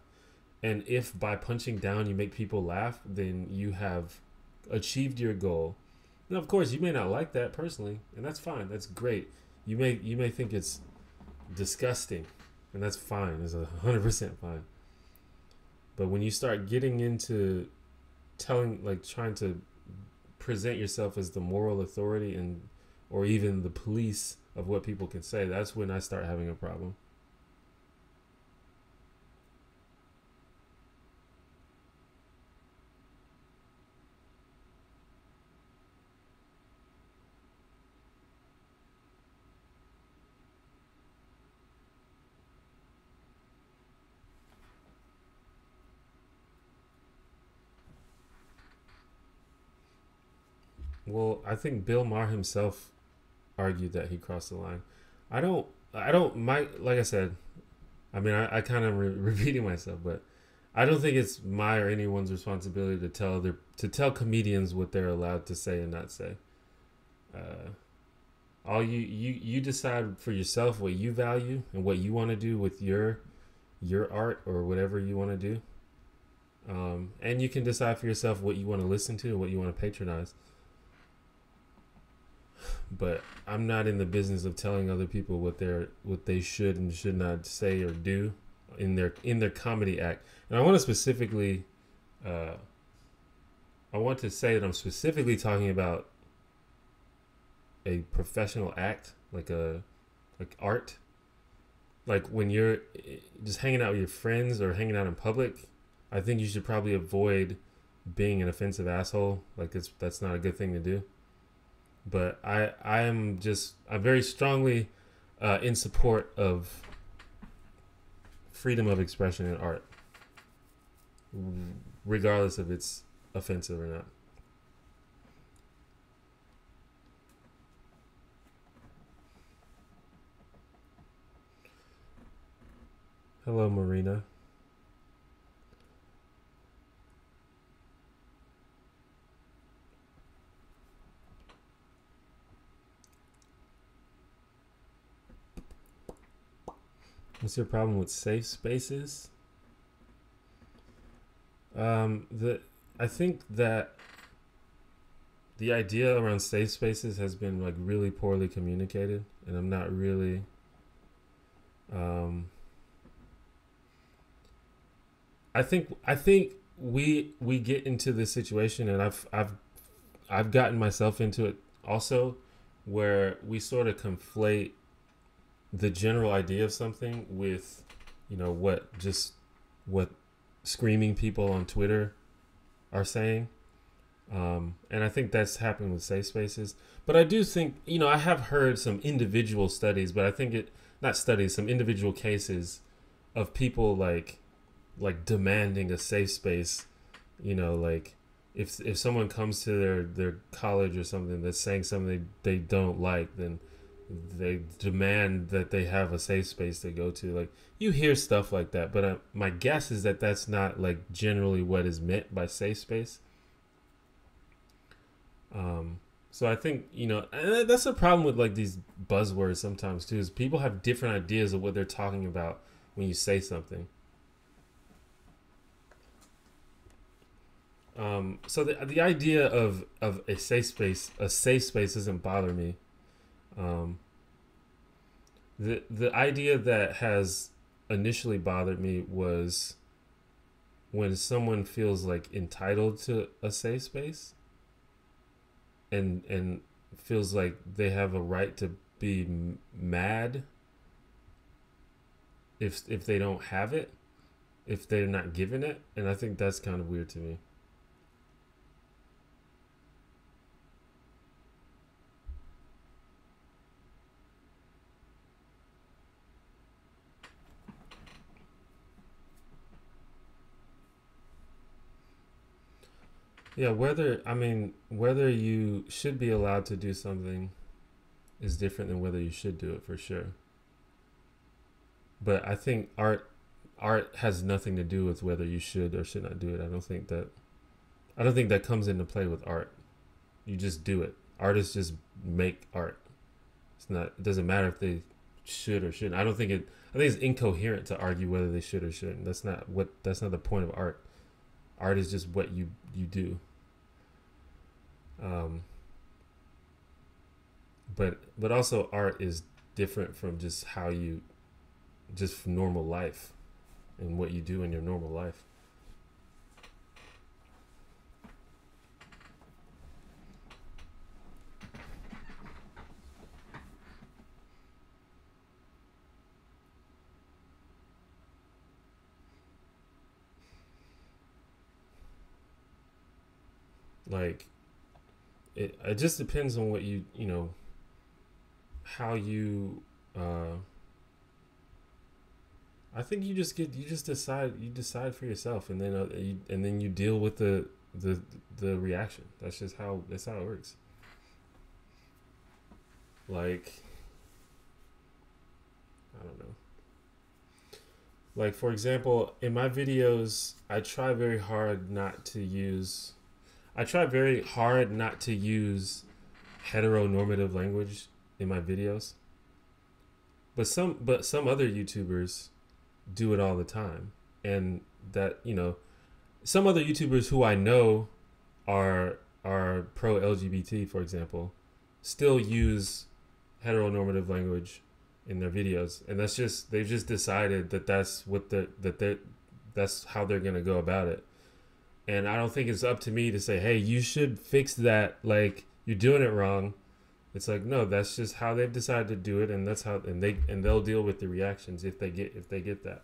And if by punching down you make people laugh, then you have achieved your goal. Now, of course, you may not like that personally, and that's fine. That's great. You may think it's disgusting, and that's fine. It's 100% fine. But when you start getting into trying to present yourself as the moral authority and or even the police of what people can say, that's when I start having a problem. Well, I think Bill Maher himself argued that he crossed the line. I don't my like I said, I mean I kind of repeating myself, but I don't think it's my or anyone's responsibility to tell comedians what they're allowed to say and not say. Uh, all you decide for yourself what you value and what you want to do with your art or whatever you want to do. And you can decide for yourself what you want to listen to and what you want to patronize. But I'm not in the business of telling other people what they should and should not say or do in their comedy act. And uh, I want to say that I'm specifically talking about a professional act, like art, like when you're just hanging out with your friends or hanging out in public. I think you should probably avoid being an offensive asshole. Like that's not a good thing to do. But I'm very strongly in support of freedom of expression in art, regardless if it's offensive or not. Hello, Marina. What's your problem with safe spaces? I think that the idea around safe spaces has been like really poorly communicated, and I'm not really. I think we get into this situation, and I've gotten myself into it also, where we sort of conflate the general idea of something with, what screaming people on Twitter are saying. And I think that's happened with safe spaces. But I do think, I have heard some individual studies, but I think some individual cases of people like demanding a safe space, like if someone comes to their college or something that's saying something they don't like, then they demand that they have a safe space to go to. Like, you hear stuff like that, but my guess is that that's not like generally what is meant by safe space. So I think, and that's a problem with like these buzzwords sometimes too, is people have different ideas of what they're talking about when you say something. So the idea of a safe space doesn't bother me. The idea that has initially bothered me was when someone feels like entitled to a safe space and feels like they have a right to be mad if they don't have it, if they're not given it, and I think that's kind of weird to me. Yeah, whether you should be allowed to do something is different than whether you should do it, for sure. But I think art has nothing to do with whether you should or should not do it. I don't think that comes into play with art. You just do it. Artists just make art. It doesn't matter if they should or shouldn't. I think it's incoherent to argue whether they should or shouldn't. That's not the point of art. Art is just what you do. But also art is different from just from normal life and what you do in your normal life. Like, it just depends on what how you I think you decide for yourself, and then you deal with the reaction. That's how it works. Like, I don't know. Like, for example, in my videos, I try very hard not to use heteronormative language in my videos. But some other YouTubers do it all the time. And that, some other YouTubers who I know are pro LGBT, for example, still use heteronormative language in their videos. And they've just decided that that's how they're going to go about it. And I don't think it's up to me to say, hey, you should fix that. Like, you're doing it wrong. It's like, no, that's just how they've decided to do it, and that's how, and they'll deal with the reactions if they get that.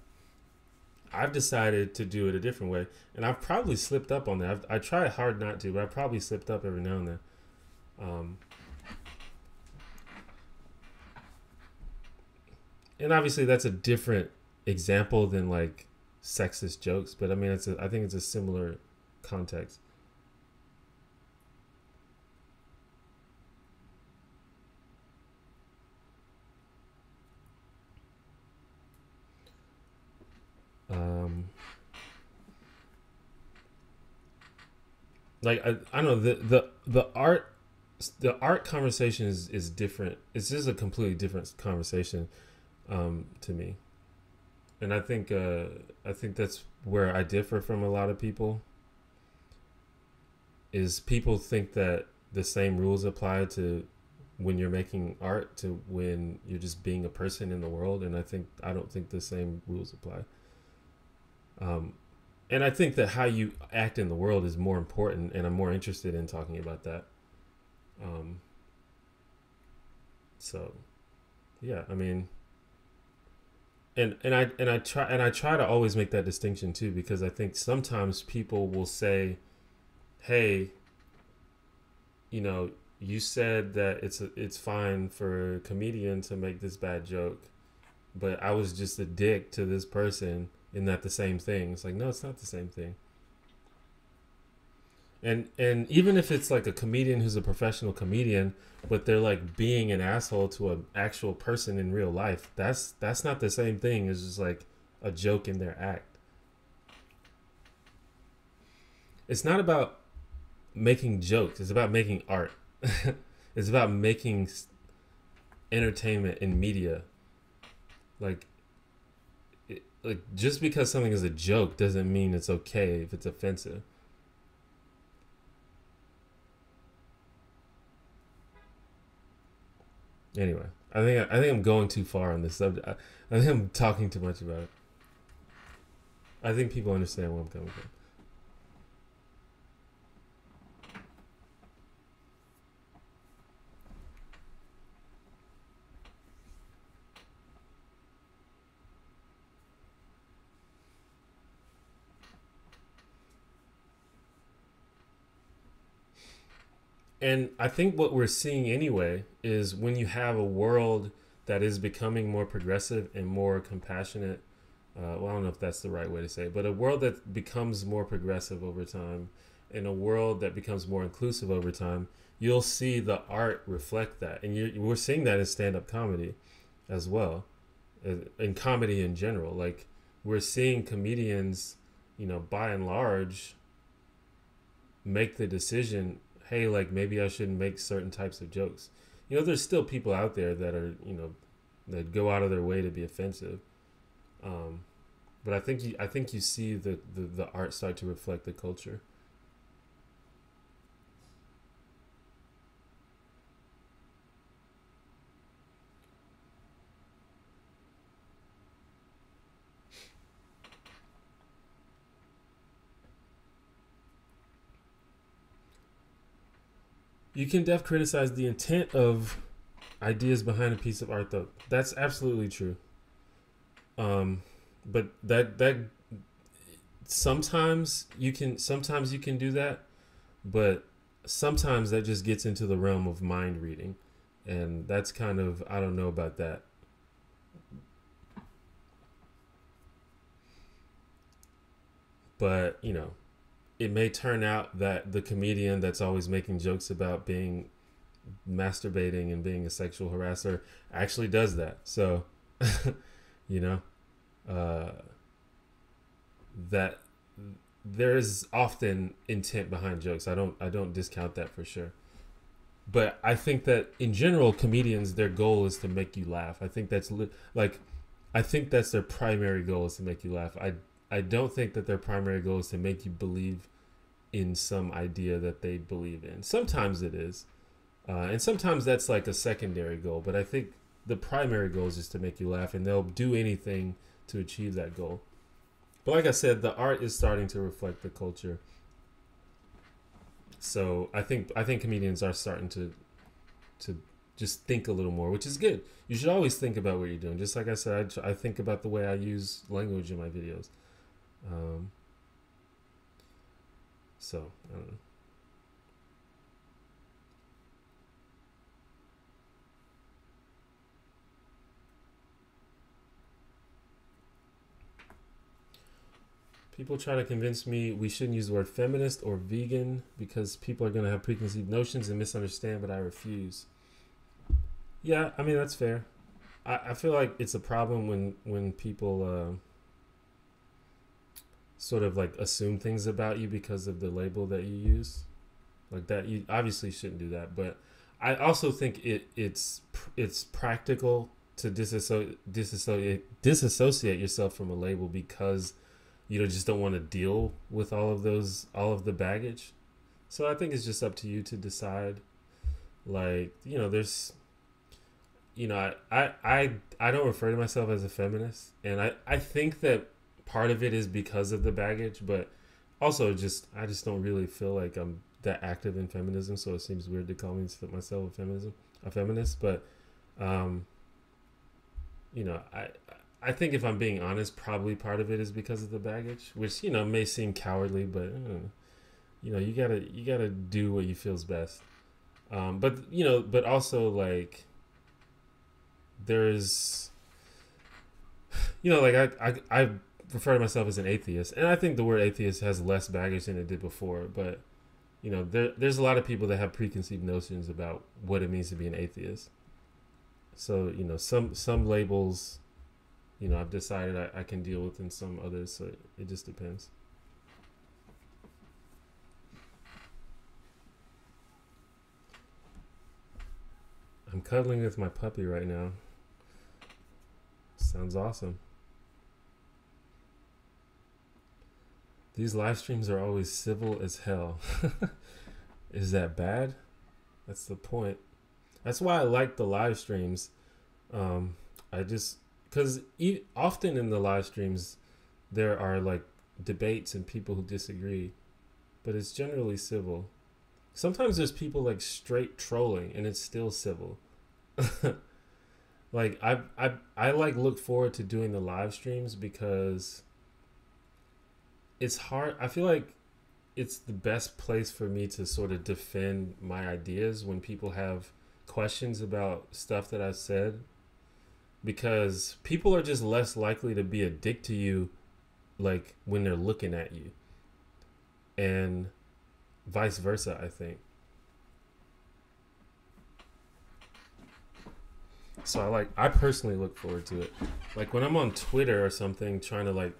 I've decided to do it a different way, and I've probably slipped up on that. I try hard not to, but I probably slipped up every now and then. And obviously that's a different example than like sexist jokes, but I mean, I think it's a similar context. Like, I don't know, the art conversation is different. It's just a completely different conversation to me. and I think that's where I differ from a lot of people. Is people think that the same rules apply to when you're making art to when you're just being a person in the world, and I don't think the same rules apply. And I think that how you act in the world is more important, and I'm more interested in talking about that. Um, so yeah, I mean, and I try to always make that distinction too, because I think sometimes people will say, "Hey, you know, you said that it's fine for a comedian to make this bad joke, but I was just a dick to this person. Isn't that the same thing?" It's like, no, it's not the same thing. And even if it's like a comedian who's a professional comedian, but they're like being an asshole to an actual person in real life, that's not the same thing as just like a joke in their act. It's not about making jokes. It's about making art. It's about making entertainment in media. Like, like just because something is a joke doesn't mean it's okay if it's offensive. Anyway, I think I'm going too far on this subject. I think I'm talking too much about it. I think people understand where I'm coming from. And I think what we're seeing anyway is when you have a world that is becoming more progressive and more compassionate. Well, I don't know if that's the right way to say it, but a world that becomes more progressive over time and a world that becomes more inclusive over time, you'll see the art reflect that. And we're seeing that in stand-up comedy as well, in comedy in general. Like, we're seeing comedians, by and large, make the decision, hey, like maybe I shouldn't make certain types of jokes. There's still people out there that are, that go out of their way to be offensive. Um, but I think you see the art start to reflect the culture. You can criticize the intent of ideas behind a piece of art, though. That's absolutely true. Um, but that sometimes you can do that, but sometimes that just gets into the realm of mind reading, and that's kind of, I don't know about that. But it may turn out that the comedian that's always making jokes about being masturbating and being a sexual harasser actually does that. So, you know, uh, that there is often intent behind jokes. I don't discount that for sure. But I think that in general, comedians, their goal is to make you laugh. I think like, I think that's their primary goal, is to make you laugh. I don't think that their primary goal is to make you believe in some idea that they believe in. Sometimes it is, and sometimes that's like a secondary goal. But I think the primary goal is just to make you laugh, and they'll do anything to achieve that goal. But like I said, the art is starting to reflect the culture. So I think comedians are starting to just think a little more, which is good. You should always think about what you're doing. Just like I said, I think about the way I use language in my videos. Um, so I don't know. People try to convince me we shouldn't use the word feminist or vegan because people are going to have preconceived notions and misunderstand, but I refuse. Yeah, I mean, that's fair. I feel like it's a problem when people sort of like assume things about you because of the label that you use. Like that, you obviously shouldn't do that. But I also think it's practical disassociate yourself from a label because you just don't want to deal with all of the baggage. So I think it's just up to you to decide. Like, there's, I don't refer to myself as a feminist, and I think that part of it is because of the baggage, but also I just don't really feel like I'm that active in feminism, so it seems weird to call myself a feminist. But I think if I'm being honest, probably part of it is because of the baggage, which may seem cowardly, but you gotta do what you feel's best. But also, like, there's like I refer to myself as an atheist, and I think the word atheist has less baggage than it did before. But there's a lot of people that have preconceived notions about what it means to be an atheist. So some labels, I've decided I can deal with, and some others. So it just depends. I'm cuddling with my puppy right now. Sounds awesome. These live streams are always civil as hell. Is that bad? That's the point. That's why I like the live streams. Because often in the live streams, there are like debates and people who disagree, but it's generally civil. Sometimes there's people like straight trolling, and it's still civil. Like I like look forward to doing the live streams because it's hard. I feel like it's the best place for me to sort of defend my ideas when people have questions about stuff that I've said, because people are just less likely to be a dick to you, like when they're looking at you, and vice versa, I think. So I personally look forward to it. Like when I'm on Twitter or something trying to like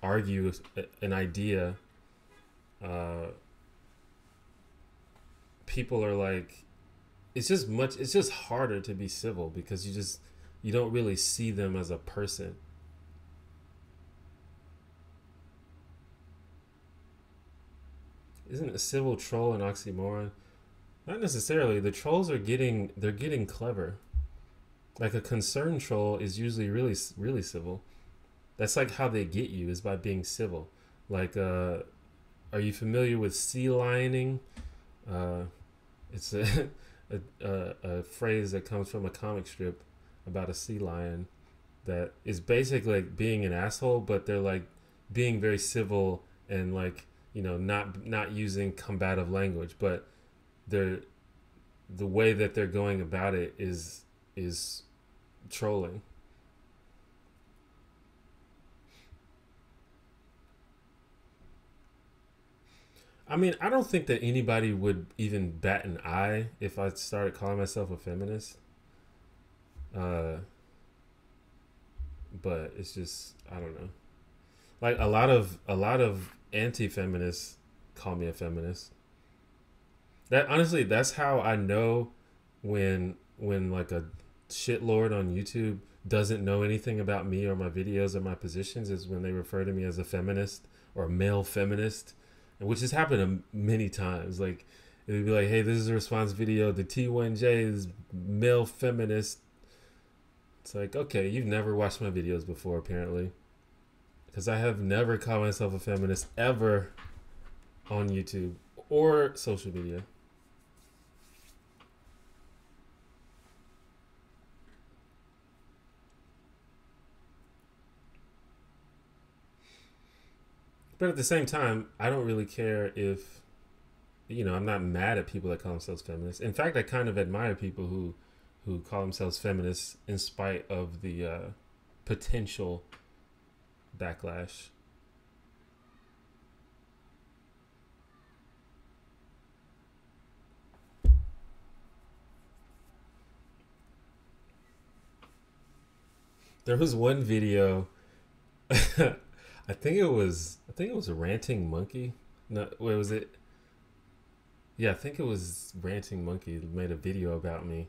argue an idea, people are like, it's just harder to be civil because you don't really see them as a person. Isn't a civil troll an oxymoron? Not necessarily. The trolls they're getting clever. Like a concerned troll is usually really, really civil. That's like how they get you, is by being civil. Like, are you familiar with sea lioning? It's a phrase that comes from a comic strip about a sea lion that is basically like being an asshole, but they're like being very civil and like, not using combative language, but the way that they're going about it is trolling. I mean, I don't think that anybody would even bat an eye if I started calling myself a feminist. But it's just, I don't know. Like a lot of anti-feminists call me a feminist. That honestly, that's how I know when like a shitlord on YouTube doesn't know anything about me or my videos or my positions, is when they refer to me as a feminist or a male feminist, and which has happened many times. Like it would be like, hey, this is a response video. The T1J is male feminist. It's like, okay, you've never watched my videos before, apparently, because I have never called myself a feminist ever on YouTube or social media. But at the same time, I don't really care if, I'm not mad at people that call themselves feminists. In fact, I kind of admire people who call themselves feminists in spite of the potential backlash. There was one video. I think it was a Ranting Monkey. No, where was it? Yeah, I think it was Ranting Monkey made a video about me,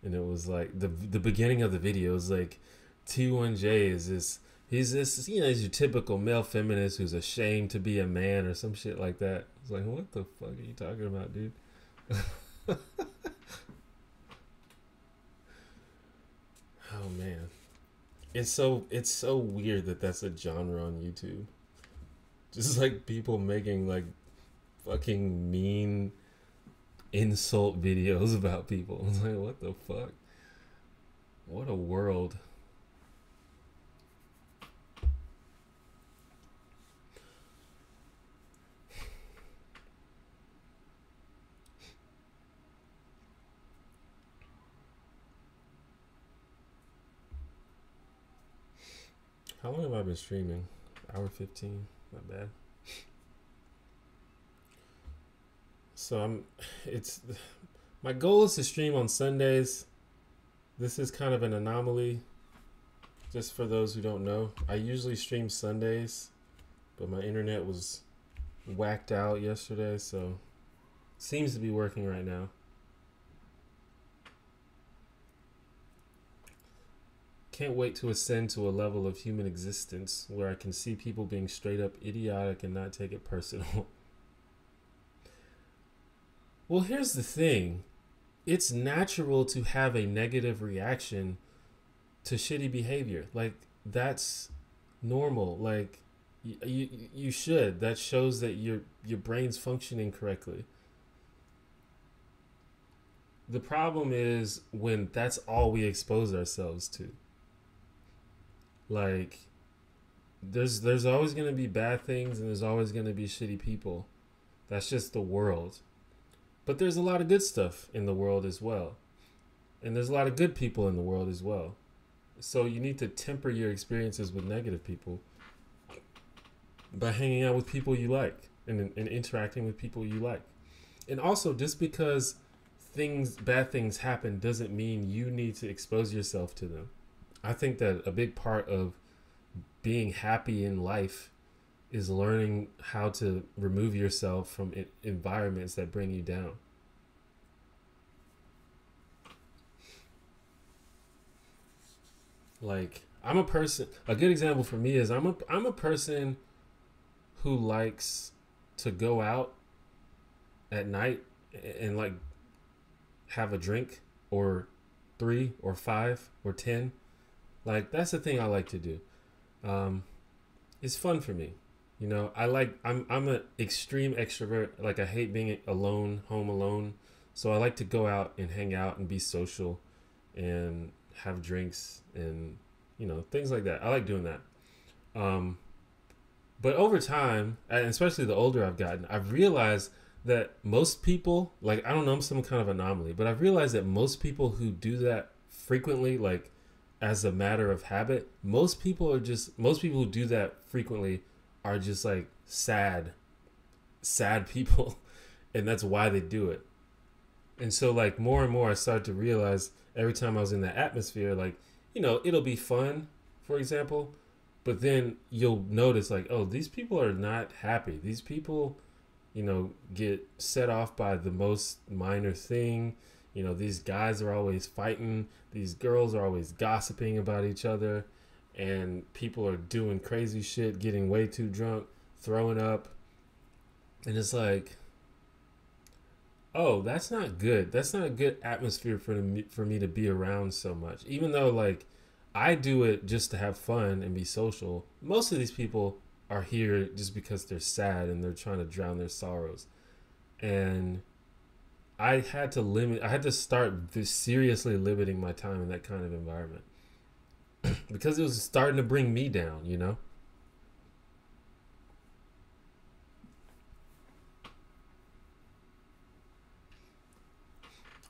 and it was like the beginning of the video was like T1J is this. He's this, he's your typical male feminist who's ashamed to be a man or some shit like that. It's like, what the fuck are you talking about, dude? Oh man, it's so weird that that's a genre on YouTube. Just like people making like fucking mean insult videos about people. It's like, what the fuck? What a world. How long have I been streaming? Hour 15. Not bad. So my goal is to stream on Sundays. This is kind of an anomaly. Just for those who don't know, I usually stream Sundays, but my internet was whacked out yesterday, so seems to be working right now. Can't wait to ascend to a level of human existence where I can see people being straight up idiotic and not take it personal. Well, here's the thing. It's natural to have a negative reaction to shitty behavior. Like, that's normal. Like, you should. That shows that your brain's functioning correctly. The problem is when that's all we expose ourselves to. Like, there's always going to be bad things and there's always going to be shitty people. That's just the world. But there's a lot of good stuff in the world as well. And there's a lot of good people in the world as well. So you need to temper your experiences with negative people by hanging out with people you like and interacting with people you like. And also, just because bad things happen doesn't mean you need to expose yourself to them. I think that a big part of being happy in life is learning how to remove yourself from environments that bring you down. Like, I'm a person, a good example for me is I'm a person who likes to go out at night and like have a drink or 3 or 5 or 10. Like, that's the thing I like to do. It's fun for me. You know, I'm an extreme extrovert. Like, I hate being alone, home alone. So I like to go out and hang out and be social and have drinks and, things like that. I like doing that. But over time, and especially the older I've gotten, I've realized that most people, like, I don't know, I'm some kind of anomaly, but I've realized that most people who do that frequently, like, as a matter of habit, most people who do that frequently are just like sad people. And that's why they do it. And so, like, more and more I started to realize every time I was in that atmosphere, like, it'll be fun, for example, but then you'll notice, like, oh, these people are not happy. These people, get set off by the most minor thing. These guys are always fighting. These girls are always gossiping about each other. And people are doing crazy shit, getting way too drunk, throwing up. And it's like, oh, that's not good. That's not a good atmosphere for me to be around so much. Even though, like, I do it just to have fun and be social. Most of these people are here just because they're sad and they're trying to drown their sorrows. And I had to start seriously limiting my time in that kind of environment. Because it was starting to bring me down,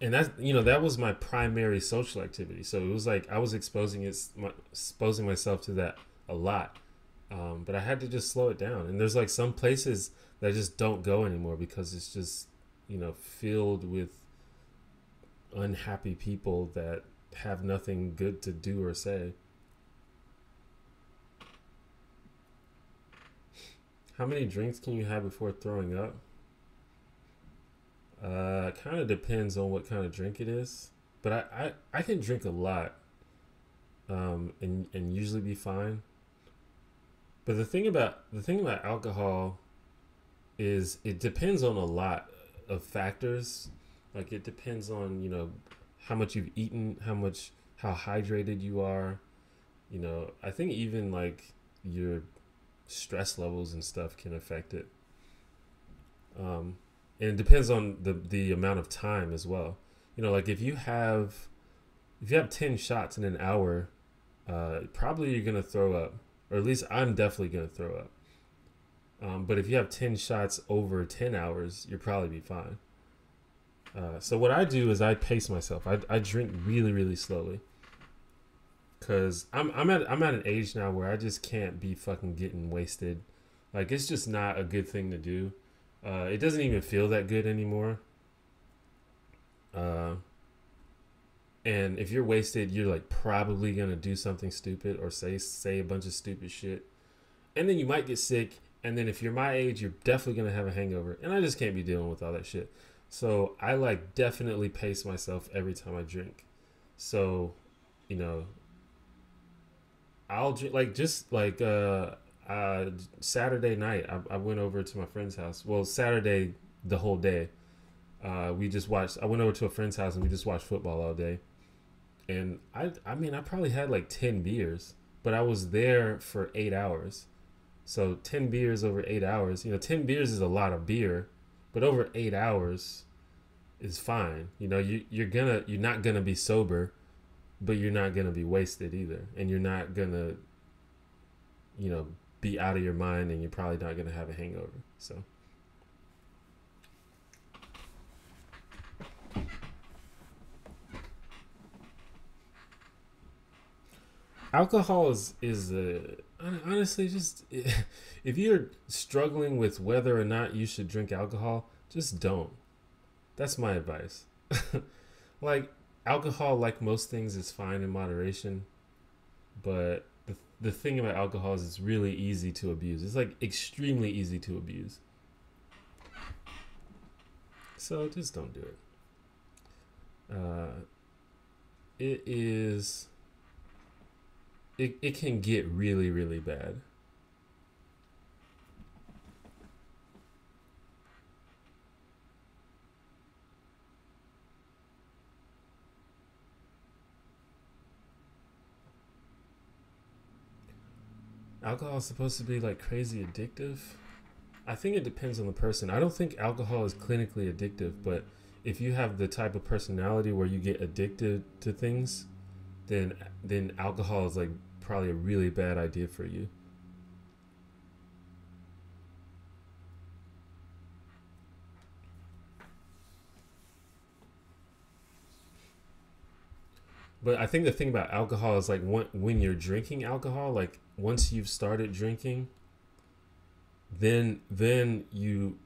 And that was my primary social activity. So it was like I was exposing myself to that a lot. But I had to just slow it down. And there's like some places that I just don't go anymore because it's just, filled with unhappy people that have nothing good to do or say. How many drinks can you have before throwing up? Kind of depends on what kind of drink it is. but I can drink a lot, and usually be fine. But the thing about alcohol is it depends on a lot of factors. Like it depends on how much you've eaten, how hydrated you are. I think even like your stress levels and stuff can affect it. And it depends on the amount of time as well. Like if you have 10 shots in an hour, probably you're gonna throw up, or at least I'm definitely gonna throw up. But if you have 10 shots over 10 hours, you'll probably be fine. So what I do is I pace myself. I drink really, really slowly. Cause I'm at an age now where I just can't be fucking getting wasted. Like it's just not a good thing to do. It doesn't even feel that good anymore. Uh, and if you're wasted, you're like probably gonna do something stupid or say a bunch of stupid shit, and then you might get sick. And then if you're my age, you're definitely gonna have a hangover, and I just can't be dealing with all that shit. So I like definitely pace myself every time I drink. So, you know, I'll drink like just like Saturday night. I went over to my friend's house. Well, Saturday the whole day. We just watched. I went over to a friend's house and we just watched football all day. And I mean I probably had like 10 beers, but I was there for 8 hours. So 10 beers over 8 hours. 10 beers is a lot of beer, but over 8 hours is fine. You're not gonna be sober, but you're not gonna be wasted either, and you're not gonna you know be out of your mind, and you're probably not gonna have a hangover. So alcohol is honestly just if you're struggling with whether or not you should drink alcohol, just don't. That's my advice. Like alcohol, like most things, is fine in moderation, but the thing about alcohol is it's really easy to abuse. It's like extremely easy to abuse. So just don't do it. Uh, it is it can get really, really bad. Alcohol is supposed to be like crazy addictive. I think it depends on the person. I don't think alcohol is clinically addictive, but if you have the type of personality where you get addicted to things, then alcohol is like probably a really bad idea for you. But I think the thing about alcohol is like when you're drinking alcohol, like once you've started drinking, then you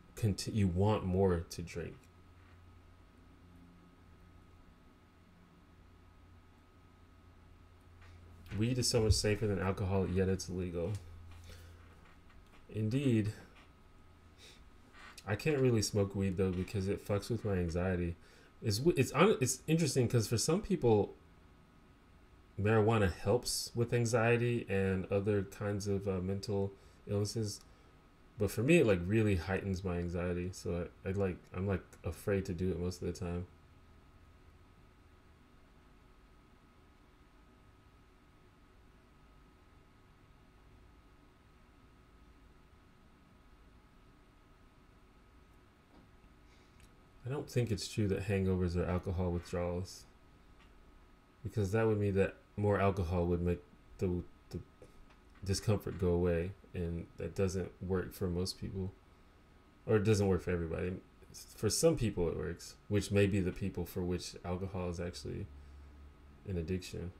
want more to drink. Weed is so much safer than alcohol, yet it's illegal. Indeed, I can't really smoke weed though because it fucks with my anxiety. It's interesting because for some people, marijuana helps with anxiety and other kinds of mental illnesses, but for me, it like really heightens my anxiety. So I'm like afraid to do it most of the time. I don't think it's true that hangovers are alcohol withdrawals, because that would mean that more alcohol would make the discomfort go away, and that doesn't work for most people, or it doesn't work for everybody. For some people it works, which may be the people for which alcohol is actually an addiction.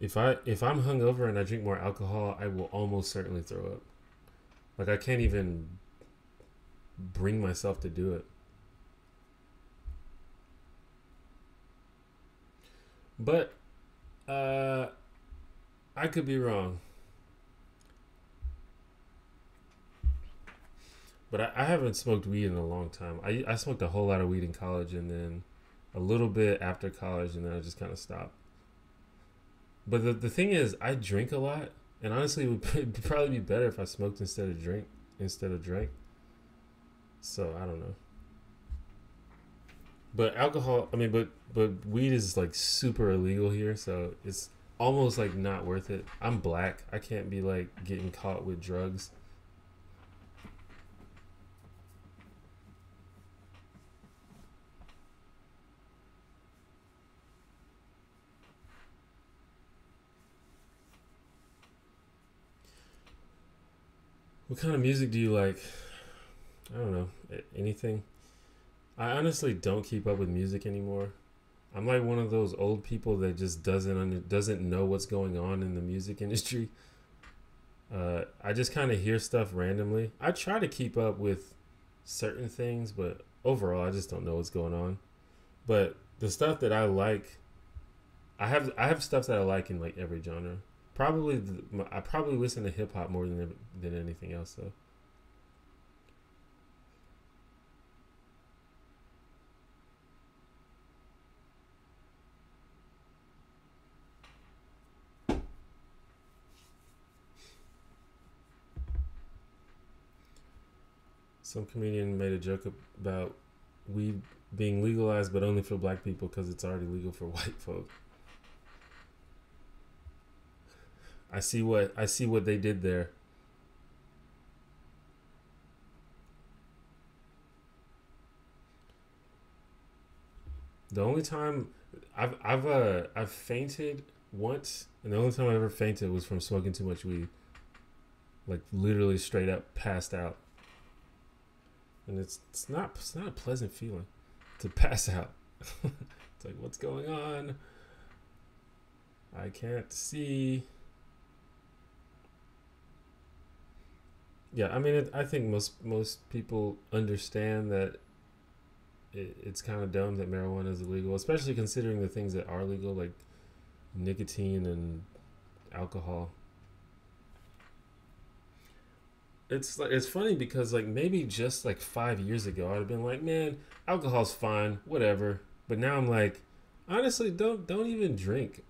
If I'm hungover and I drink more alcohol, I will almost certainly throw up. Like I can't even bring myself to do it. But uh I could be wrong, but I haven't smoked weed in a long time. I smoked a whole lot of weed in college, and then a little bit after college, and then I just kind of stopped. But the thing is, I drink a lot, and honestly, it would probably be better if I smoked instead of drank. So I don't know. But alcohol, I mean, but weed is like super illegal here, so it's almost like not worth it. I'm black. I can't be like getting caught with drugs. What kind of music do you like? I don't know. Anything. I honestly don't keep up with music anymore. I'm like one of those old people that just doesn't know what's going on in the music industry. I just kind of hear stuff randomly. I try to keep up with certain things, but overall, I just don't know what's going on. But the stuff that I like, I have stuff that I like in like every genre. I probably listen to hip hop more than anything else though. Some comedian made a joke about weed being legalized, but only for black people because it's already legal for white folk. I see what they did there. The only time I've fainted once, and the only time I ever fainted was from smoking too much weed. Like literally straight up passed out, and it's not a pleasant feeling to pass out. It's like what's going on? I can't see. Yeah, I mean, I think most people understand that it's kind of dumb that marijuana is illegal, especially considering the things that are legal, like nicotine and alcohol. It's funny because like maybe just like 5 years ago I'd have been like, man, alcohol's fine, whatever. But now I'm like, honestly, don't even drink.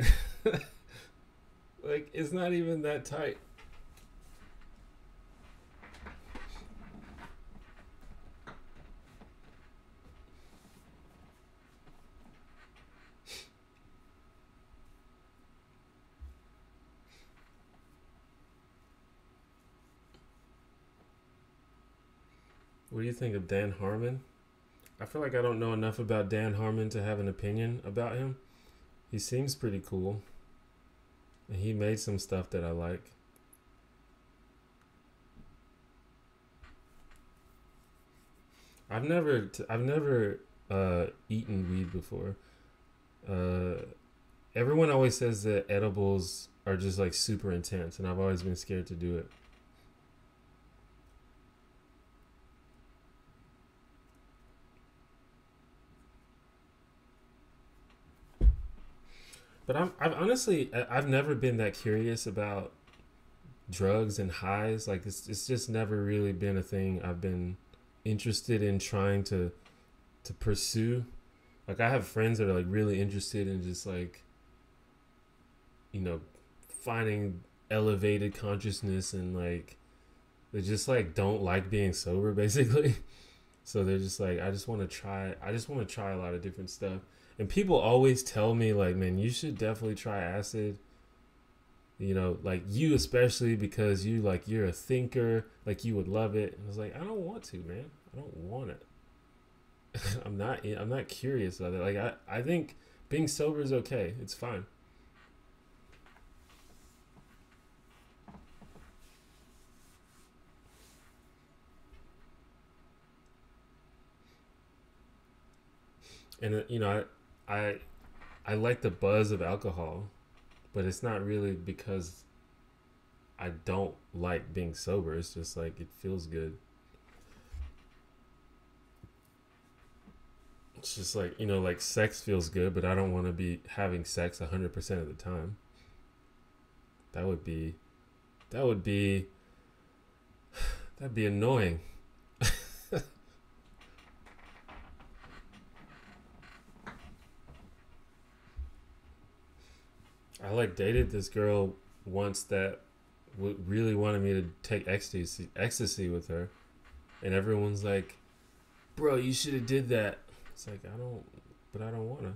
Like it's not even that tight. What do you think of Dan Harmon? I feel like I don't know enough about Dan Harmon to have an opinion about him. He seems pretty cool, and he made some stuff that I like. I've never eaten weed before. Uh, Everyone always says that edibles are just like super intense, and I've always been scared to do it. But I've honestly I've never been that curious about drugs and highs. Like it's just never really been a thing I've been interested in trying to pursue. Like I have friends that are like really interested in just like you know finding elevated consciousness and like they just like don't like being sober basically. So they're just like I just want to try a lot of different stuff. And people always tell me like, man, you should definitely try acid. Like you especially because you're a thinker, like you would love it. And I was like, I don't want to, man. I don't want it. I'm not curious about it. Like I think being sober is okay. It's fine. And I I like the buzz of alcohol, but it's not really because I don't like being sober. It's just like it feels good. It's just like like sex feels good, but I don't want to be having sex 100% of the time. That would be that would be that'd be annoying. I like dated this girl once that really wanted me to take ecstasy with her, and everyone's like, "Bro, you should have did that." It's like I don't wanna.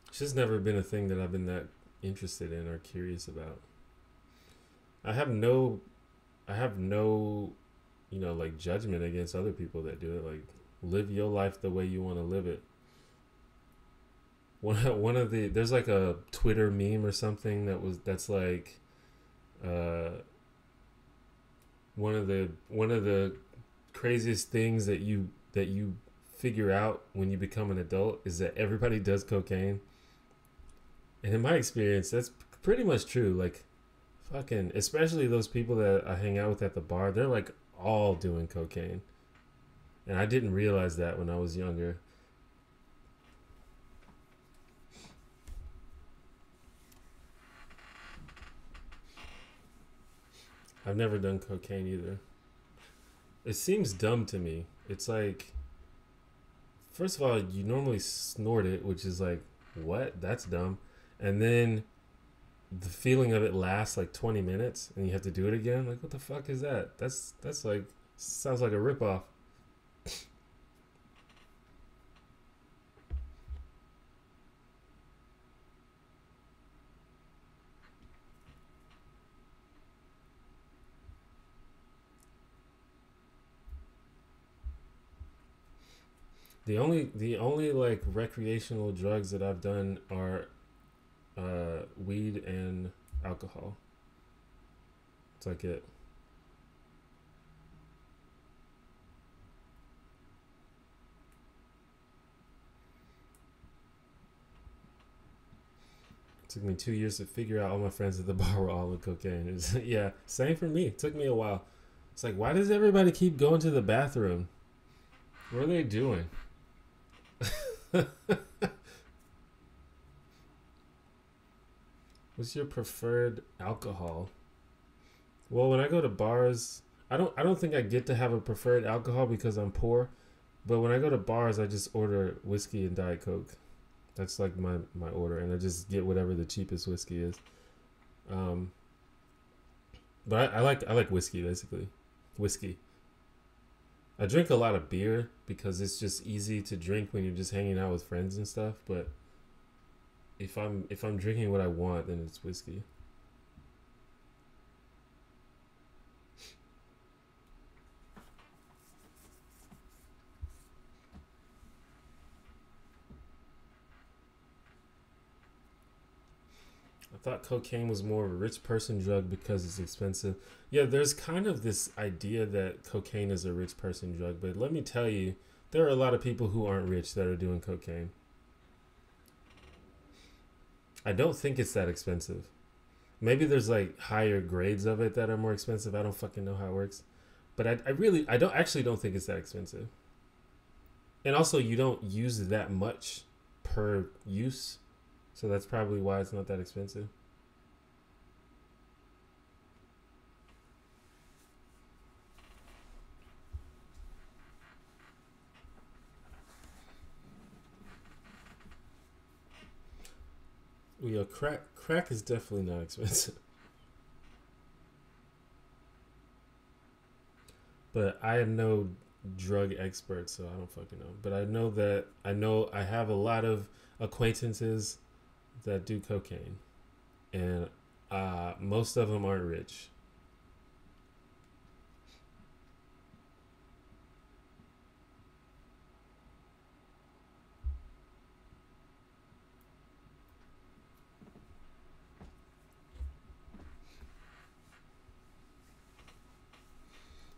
It's just never been a thing that I've been that interested in or curious about. I have no, I have no, like judgment against other people that do it. Like, live your life the way you want to live it. One of the there's like a Twitter meme or something that's like, uh, one of the craziest things that you figure out when you become an adult is that everybody does cocaine. And in my experience, that's pretty much true. Like, fucking, especially those people that I hang out with at the bar, they're like all doing cocaine. And I didn't realize that when I was younger. I've never done cocaine either. It seems dumb to me. It's like, first of all, you normally snort it, which is like, what? That's dumb. And then the feeling of it lasts like 20 minutes and you have to do it again. Like, what the fuck is that? That's like, sounds like a ripoff. The only like recreational drugs that I've done are weed and alcohol. It's like it. It took me 2 years to figure out all my friends at the bar were all on cocaine. Yeah, same for me. It took me a while. It's like, why does everybody keep going to the bathroom? What are they doing? What's your preferred alcohol? Well, when I go to bars, I don't think I get to have a preferred alcohol because I'm poor. But when I go to bars, I just order whiskey and Diet Coke. That's like my order, and I just get whatever the cheapest whiskey is. Um, but I like whiskey basically. Whiskey. I drink a lot of beer because it's just easy to drink when you're just hanging out with friends and stuff. But if I'm drinking what I want, then it's whiskey. I thought cocaine was more of a rich person drug because it's expensive. Yeah, there's kind of this idea that cocaine is a rich person drug, but let me tell you, there are a lot of people who aren't rich that are doing cocaine. I don't think it's that expensive. Maybe there's like higher grades of it that are more expensive. I don't fucking know how it works. But I don't actually don't think it's that expensive. And also you don't use that much per use. So that's probably why it's not that expensive. Well, yeah, crack is definitely not expensive. But I am no drug expert, so I don't fucking know. But I know I have a lot of acquaintances that do cocaine, and most of them aren't rich.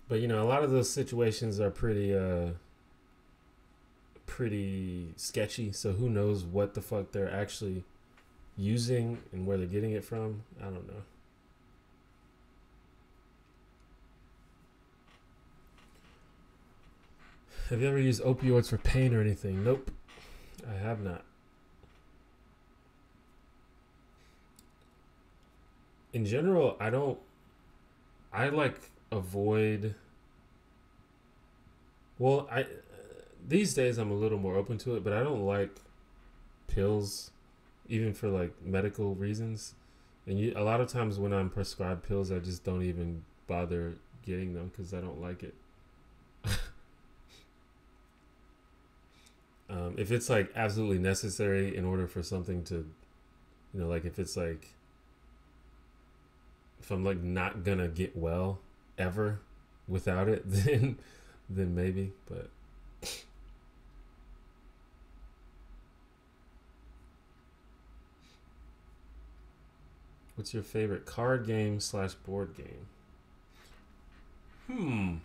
But a lot of those situations are pretty sketchy. So who knows what the fuck they're actually using and where they're getting it from? I don't know. Have you ever used opioids for pain or anything? Nope, I have not. In general, I don't. I like avoid. Well, I these days I'm a little more open to it, but I don't like pills, even for like medical reasons. And a lot of times when I'm prescribed pills, I just don't even bother getting them because I don't like it. If it's like absolutely necessary in order for something to, like if it's like, if I'm like not gonna get well ever without it, then maybe. But what's your favorite card game / board game?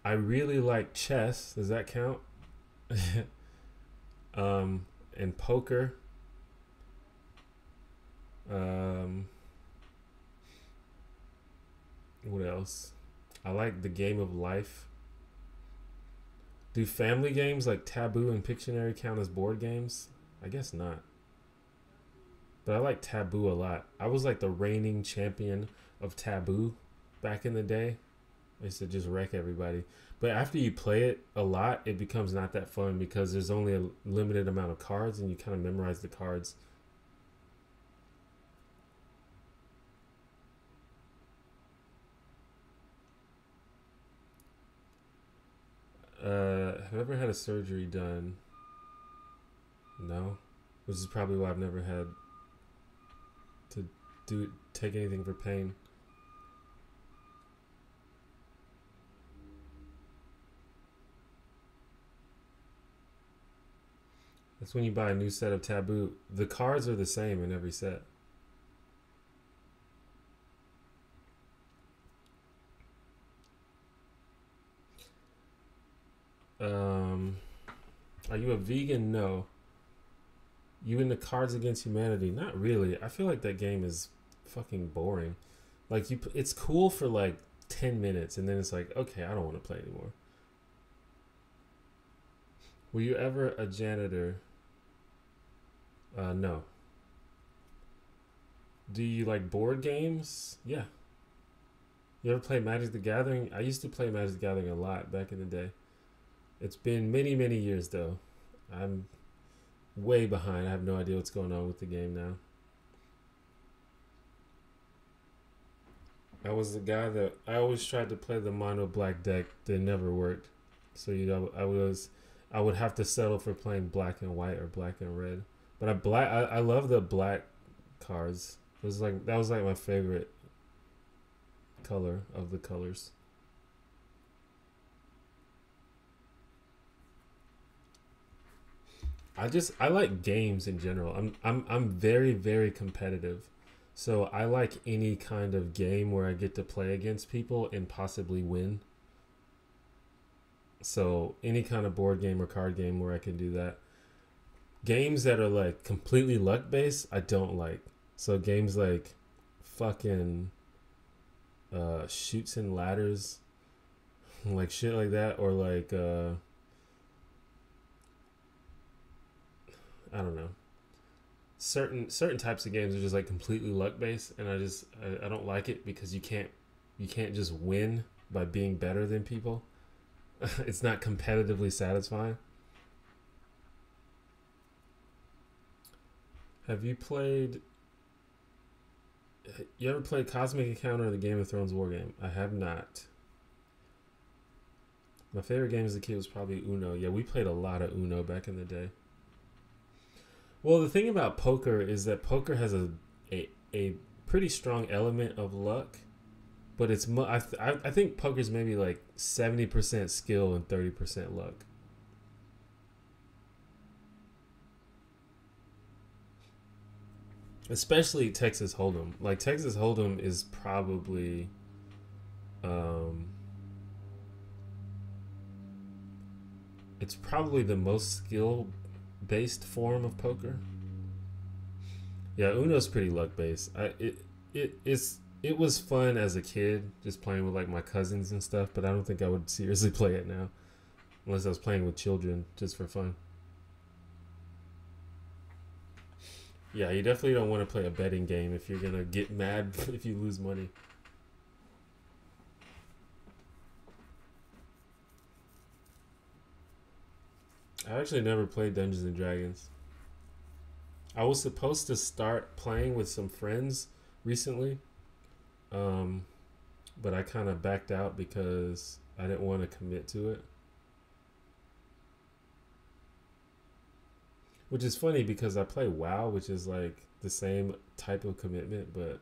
I really like chess. Does that count? And poker. What else? I like the game of life. Do family games like Taboo and Pictionary count as board games? I guess not. But I like Taboo a lot. I was like the reigning champion of Taboo back in the day. I used to just wreck everybody. But after you play it a lot, it becomes not that fun because there's only a limited amount of cards and you kind of memorize the cards. Have I ever had a surgery done? No. Which is probably why I've never had to take anything for pain. That's when you buy a new set of Taboo. The cards are the same in every set. Are you a vegan? No. You into Cards Against Humanity? Not really. I feel like that game is fucking boring. Like it's cool for like 10 minutes and then it's like, okay, I don't want to play anymore. Were you ever a janitor? No. Do you like board games? Yeah. You ever play Magic the Gathering? I used to play Magic the Gathering a lot back in the day. It's been many, many years though. I'm way behind. I have no idea what's going on with the game now. I was the guy that I always tried to play the mono black deck that never worked. So I would have to settle for playing black and white or black and red. But I love the black cards. That was like my favorite color of the colors. I like games in general. I'm very, very competitive. So I like any kind of game where I get to play against people and possibly win. So any kind of board game or card game where I can do that. Games that are like completely luck based, I don't like. So games like fucking Chutes and Ladders, like shit like that, or like I don't know. Certain types of games are just like completely luck based, and I don't like it because you can't just win by being better than people. It's not competitively satisfying. Have you played? You ever played Cosmic Encounter or the Game of Thrones war game? I have not. My favorite game as a kid was probably Uno. Yeah, we played a lot of Uno back in the day. Well, the thing about poker is that poker has a pretty strong element of luck, but I think poker's maybe like 70% skill and 30% luck. Especially Texas Hold'em. Like Texas Hold'em is probably it's probably the most skill based form of poker. Yeah, Uno's pretty luck based. It's it was fun as a kid, just playing with like my cousins and stuff. But I don't think I would seriously play it now, unless I was playing with children just for fun. Yeah, you definitely don't want to play a betting game if you're gonna get mad if you lose money. I actually never played Dungeons and Dragons. I was supposed to start playing with some friends recently, um, but I kind of backed out because I didn't want to commit to it. Which is funny because I play WoW, which is like the same type of commitment, but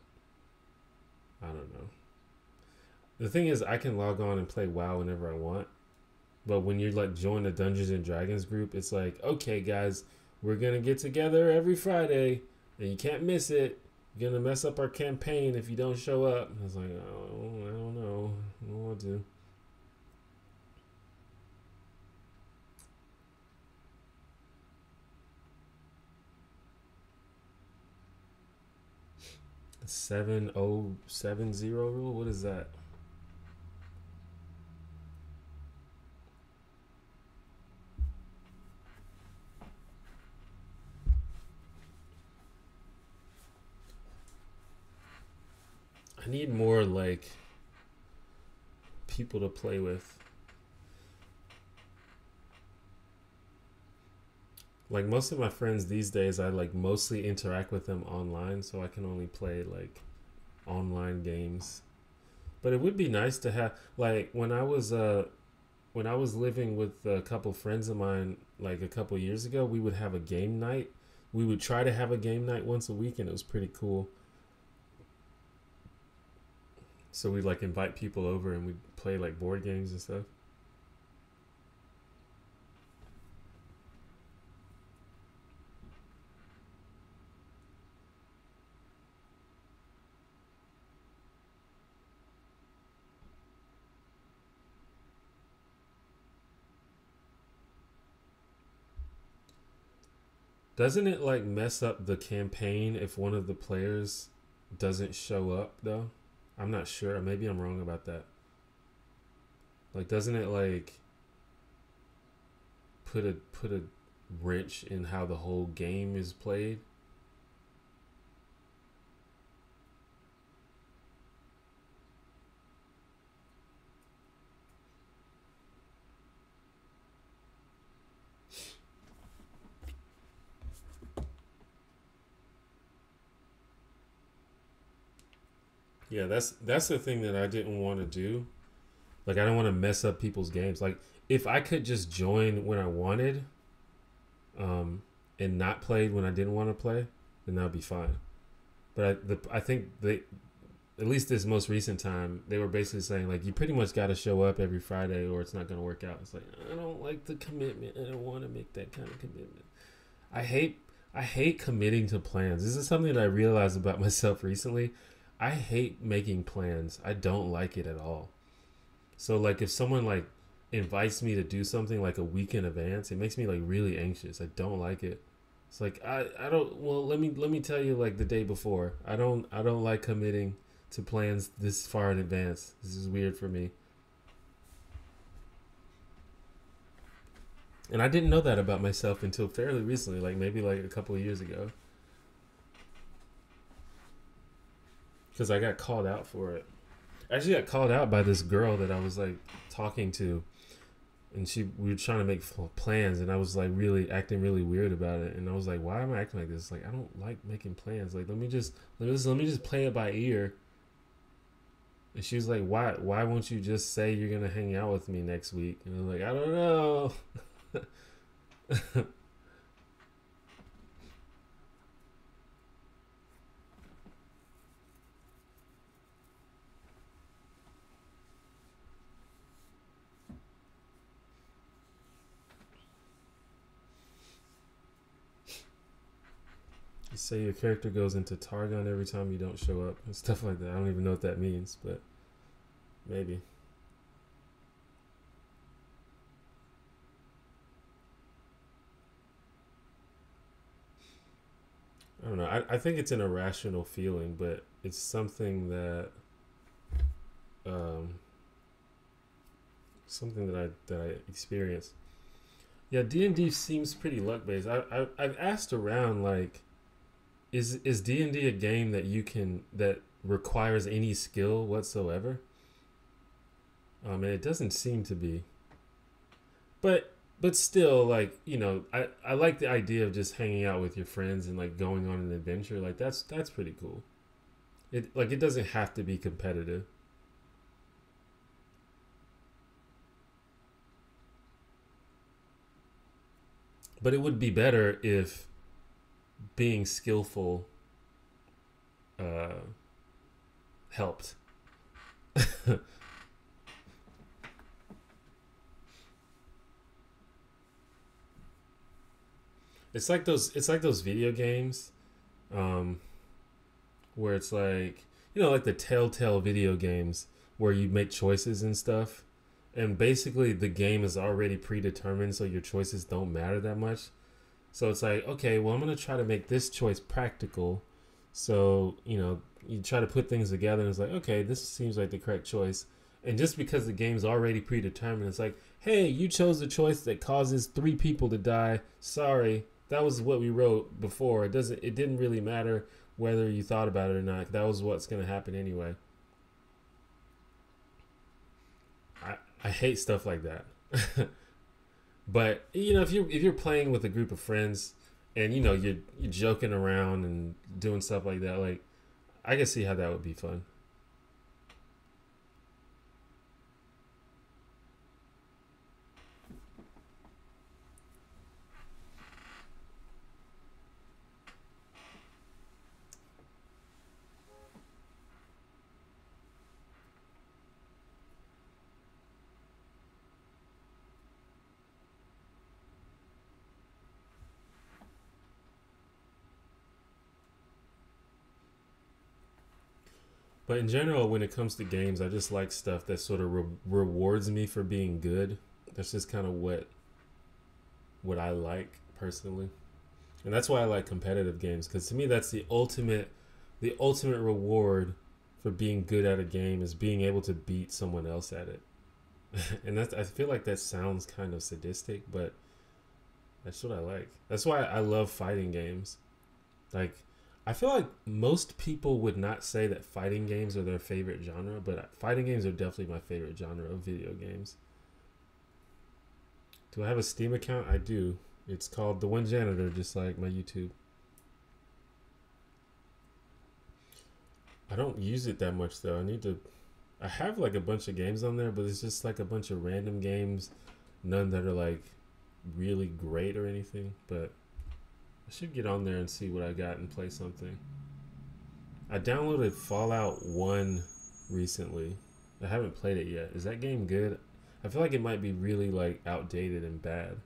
I don't know. The thing is, I can log on and play WoW whenever I want, but when you're like join the Dungeons and Dragons group, it's like, okay, guys, we're gonna get together every Friday, and you can't miss it. You're gonna mess up our campaign if you don't show up. I was like, oh, I don't know, I don't want to. The 7070 rule. What is that? I need more like people to play with. Like most of my friends these days, I like mostly interact with them online, so I can only play like online games. But it would be nice to have like when I was living with a couple friends of mine like a couple years ago, we would have a game night. We would try to have a game night once a week, and it was pretty cool. So we'd like invite people over and we'd play like board games and stuff. Doesn't it like mess up the campaign if one of the players doesn't show up though? I'm not sure. Maybe I'm wrong about that. Like doesn't it like put a wrench in how the whole game is played? Yeah, that's the thing that I didn't want to do. Like I don't want to mess up people's games. Like if I could just join when I wanted, um, and not play when I didn't want to play, then that'd be fine. But I think they, at least this most recent time, they were basically saying like you pretty much got to show up every Friday or it's not gonna work out. It's like I don't like the commitment. I don't want to make that kind of commitment. I hate I hate committing to plans. This is something that I realized about myself recently. I hate making plans. I don't like it at all. So like if someone like invites me to do something like a week in advance, it makes me like really anxious. I don't like it. It's like I don't well let me tell you like the day before. I don't like committing to plans this far in advance. This is weird for me. And I didn't know that about myself until fairly recently, like maybe like a couple of years ago, because I got called out for it. I actually got called out by this girl that I was like talking to, and we were trying to make plans, and I was like really acting really weird about it, and I was like, why am I acting like this? Like I don't like making plans. Like let me just play it by ear. And she was like, why won't you just say you're gonna hang out with me next week? And I was like, I don't know. You say your character goes into Targon every time you don't show up and stuff like that. I don't even know what that means, but maybe. I don't know. I think it's an irrational feeling, but it's something that um, I experience. Yeah, D&D seems pretty luck based. I've asked around like, is D&D a game that you can that requires any skill whatsoever? And it doesn't seem to be. But still, like, I like the idea of just hanging out with your friends and like going on an adventure. Like that's pretty cool. It doesn't have to be competitive. But it would be better if being skillful uh, helped. It's like those video games, um, where it's like like the Telltale video games where you make choices and stuff, and basically the game is already predetermined, so your choices don't matter that much. So it's like, okay, well, I'm gonna try to make this choice practical. So you try to put things together, and it's like, okay, this seems like the correct choice. And just because the game's already predetermined, it's like, hey, you chose the choice that causes 3 people to die. Sorry, that was what we wrote before. It didn't really matter whether you thought about it or not. That was what's gonna happen anyway. I hate stuff like that. But if you're playing with a group of friends and you're joking around and doing stuff like that, like I can see how that would be fun. But in general, when it comes to games, I just like stuff that sort of rewards me for being good. That's just kind of what I like personally, and that's why I like competitive games, because to me that's the ultimate reward for being good at a game is being able to beat someone else at it. And I feel like that sounds kind of sadistic, but that's what I like. That's why I love fighting games. Like, I feel like most people would not say that fighting games are their favorite genre, but fighting games are definitely my favorite genre of video games. Do I have a Steam account? I do. It's called The One Janitor, just like my YouTube. I don't use it that much though. I have like a bunch of games on there, but it's just like a bunch of random games, none that are like really great or anything. But I should get on there and see what I got and play something. I downloaded Fallout 1 recently. I haven't played it yet. Is that game good? I feel like it might be really like outdated and bad.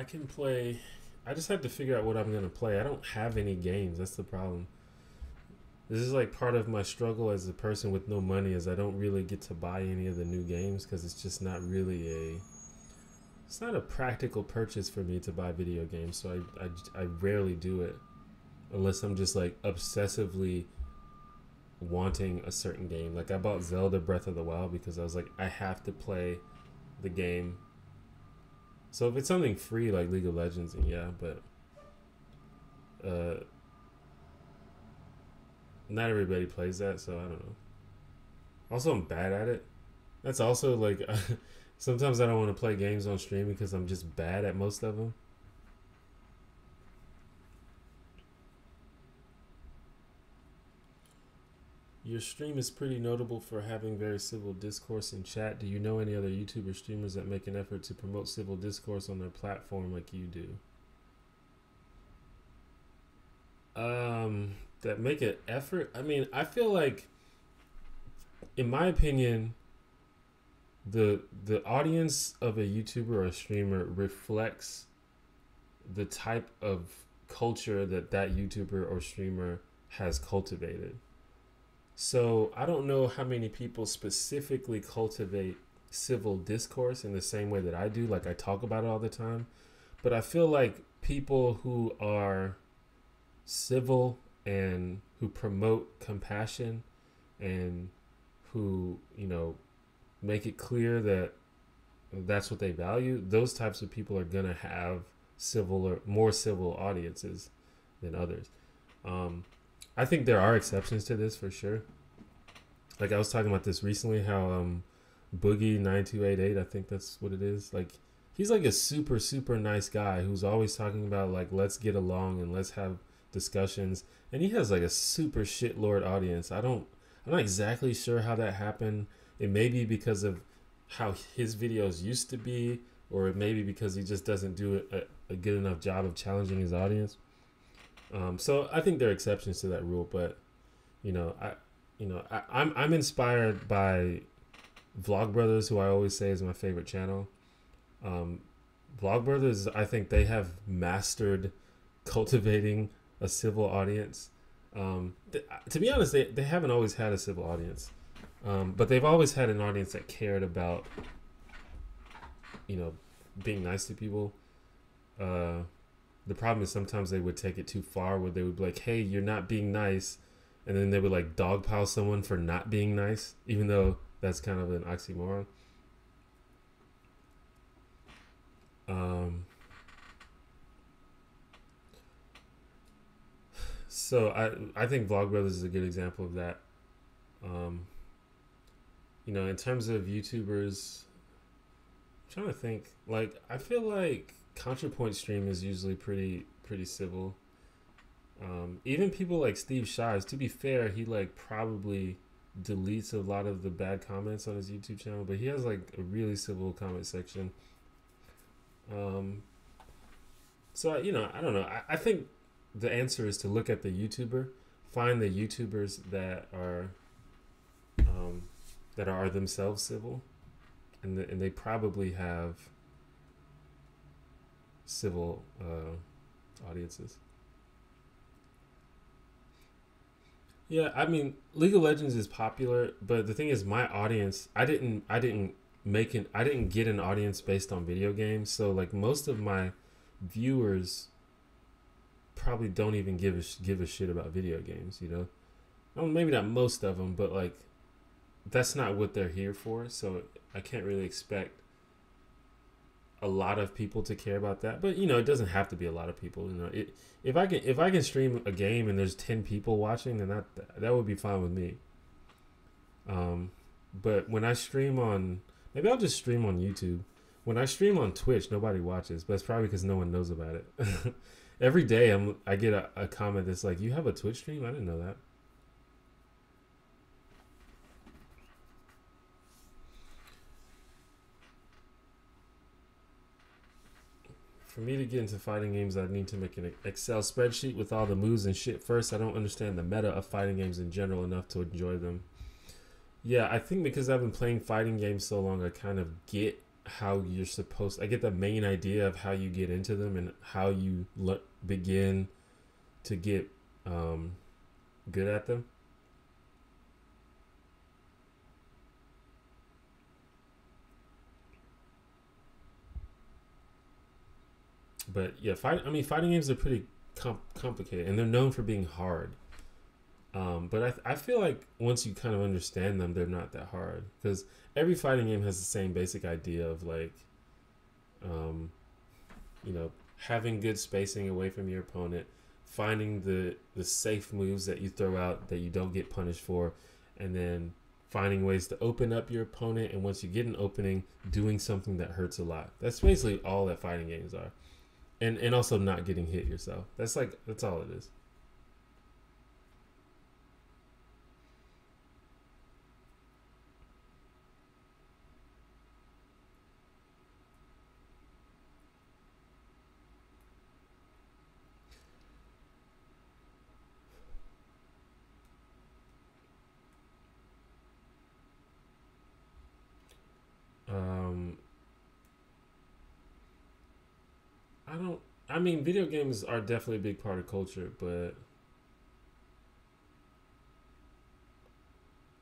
I can play. I just have to figure out what I'm gonna play. I don't have any games. That's the problem. This is like part of my struggle as a person with no money, is I don't really get to buy any of the new games because it's just not really it's not a practical purchase for me to buy video games. So I rarely do it unless I'm just like obsessively wanting a certain game. Like I bought Zelda Breath of the Wild because I was like, I have to play the game. So if it's something free like League of Legends, then yeah, but uh, not everybody plays that, so I don't know. Also, I'm bad at it. That's also like sometimes I don't want to play games on stream because I'm just bad at most of them. Your stream is pretty notable for having very civil discourse in chat. Do you know any other YouTuber streamers that make an effort to promote civil discourse on their platform like you do? That make an effort? I mean, I feel like, in my opinion, the audience of a YouTuber or a streamer reflects the type of culture that that YouTuber or streamer has cultivated. So I don't know how many people specifically cultivate civil discourse in the same way that I do. Like I talk about it all the time, but I feel like people who are civil and who promote compassion and who, you know, make it clear that that's what they value, those types of people are gonna have civil or more civil audiences than others. Um, I think there are exceptions to this for sure. Like I was talking about this recently, how Boogie 9288, I think that's what it is. Like he's like a super nice guy who's always talking about like let's get along and let's have discussions, and he has like a super shitlord audience. I'm not exactly sure how that happened. It may be because of how his videos used to be, or it may be because he just doesn't do a good enough job of challenging his audience. So I think there are exceptions to that rule, but you know, I'm inspired by Vlogbrothers, who I always say is my favorite channel. Um, Vlogbrothers, I think they have mastered cultivating a civil audience. To be honest, they haven't always had a civil audience, but they've always had an audience that cared about, you know, being nice to people. The problem is sometimes they would take it too far, where they would be like, "Hey, you're not being nice," and then they would like dogpile someone for not being nice, even though that's kind of an oxymoron. Um, so I think Vlogbrothers is a good example of that. Um, you know, in terms of YouTubers, I'm trying to think. Like, I feel like ContraPoint stream is usually pretty civil. Even people like Steve Shives, to be fair, he like probably deletes a lot of the bad comments on his YouTube channel, but he has like a really civil comment section. Um, so you know, I don't know. I think the answer is to look at the YouTuber, find the YouTubers um, that are themselves civil, and they probably have civil audiences. Yeah, I mean, League of Legends is popular, but the thing is, my audience, I didn't get an audience based on video games. So like most of my viewers probably don't even give a shit about video games. You know, well, maybe not most of them, but like that's not what they're here for. So I can't really expect a lot of people to care about that. But you know, it doesn't have to be a lot of people. You know, if I can stream a game and there's 10 people watching, then that would be fine with me. But when I stream on, maybe I'll just stream on YouTube. When I stream on Twitch, nobody watches, but it's probably because no one knows about it. Every day I get a comment that's like, "You have a Twitch stream? I didn't know that." For me to get into fighting games, I need to make an Excel spreadsheet with all the moves and shit first. I don't understand the meta of fighting games in general enough to enjoy them. Yeah, I think because I've been playing fighting games so long, I kind of get how you're supposed. I get the main idea of how you get into them and how you begin to get good at them. But yeah, fighting games are pretty complicated, and they're known for being hard. But I feel like once you kind of understand them, they're not that hard because every fighting game has the same basic idea of like, um, you know, having good spacing away from your opponent, finding the safe moves that you throw out that you don't get punished for, and then finding ways to open up your opponent. And once you get an opening, doing something that hurts a lot. That's basically all that fighting games are, and also not getting hit yourself. That's all it is. don't. I mean, video games are definitely a big part of culture, but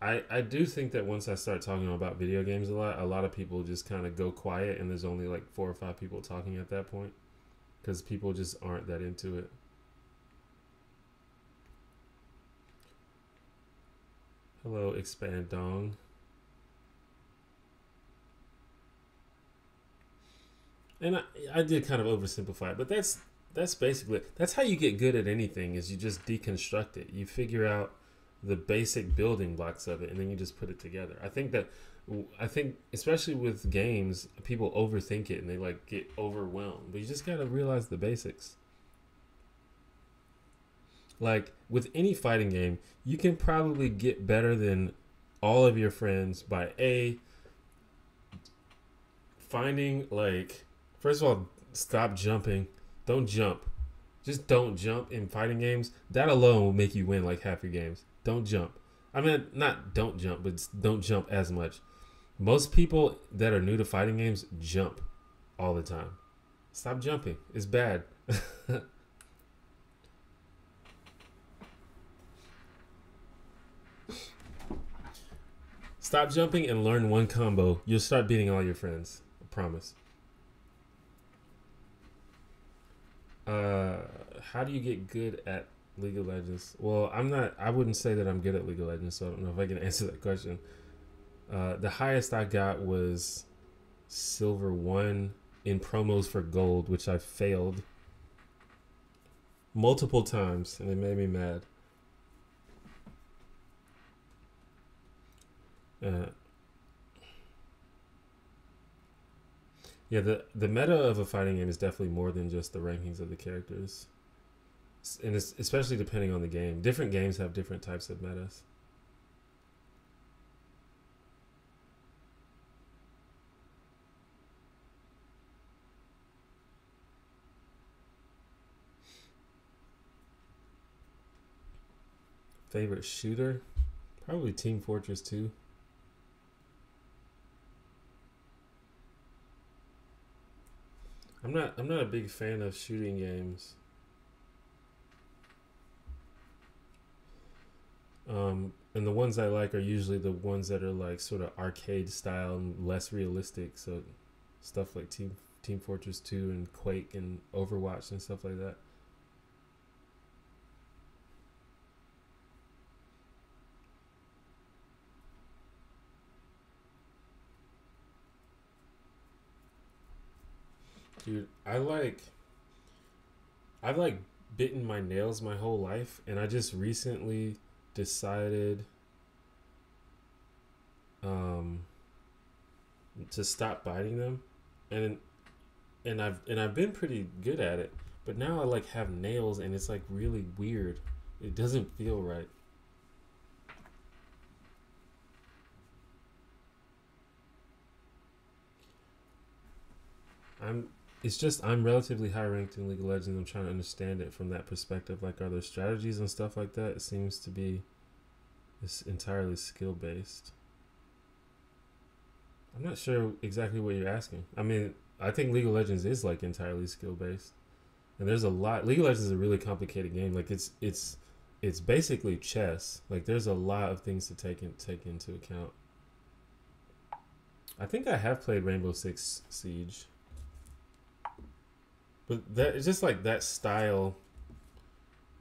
I do think that once I start talking about video games a lot of people just kind of go quiet, and there's only like 4 or 5 people talking at that point because people just aren't that into it. Hello, Expand Dong. And I did kind of oversimplify it, but that's basically that's how you get good at anything is you just deconstruct it. You figure out the basic building blocks of it, and then you just put it together. I think especially with games, people overthink it and they like get overwhelmed. But you just gotta realize the basics. Like with any fighting game, you can probably get better than all of your friends by finding like first of all, stop jumping. Don't jump. Just don't jump in fighting games. That alone will make you win like half your games. Don't jump. I mean, not don't jump, but don't jump as much. Most people that are new to fighting games jump all the time. Stop jumping. It's bad. Stop jumping and learn one combo. You'll start beating all your friends. I promise. How do you get good at League of Legends? Well, I wouldn't say that I'm good at League of Legends, so I don't know if I can answer that question. The highest I got was Silver 1 in promos for Gold, which I failed multiple times, and it made me mad. Yeah, the meta of a fighting game is definitely more than just the rankings of the characters. And it's especially depending on the game. Different games have different types of metas. Favorite shooter? Probably Team Fortress 2. I'm not a big fan of shooting games. And the ones I like are usually the ones that are like sort of arcade style and less realistic. So stuff like Team Fortress 2 and Quake and Overwatch and stuff like that. Dude, I've like bitten my nails my whole life, and I just recently decided um to stop biting them, and I've been pretty good at it, but now I like have nails and it's like really weird. It doesn't feel right. I'm it's just I'm relatively high ranked in League of Legends. I'm trying to understand it from that perspective. Like, are there strategies and stuff like that? It seems to be it's entirely skill based. I'm not sure exactly what you're asking. I mean, I think League of Legends is like entirely skill based, and there's a lot. League of Legends is a really complicated game. Like it's basically chess. Like there's a lot of things to take into account. I think I have played Rainbow Six Siege, but that it's just like that style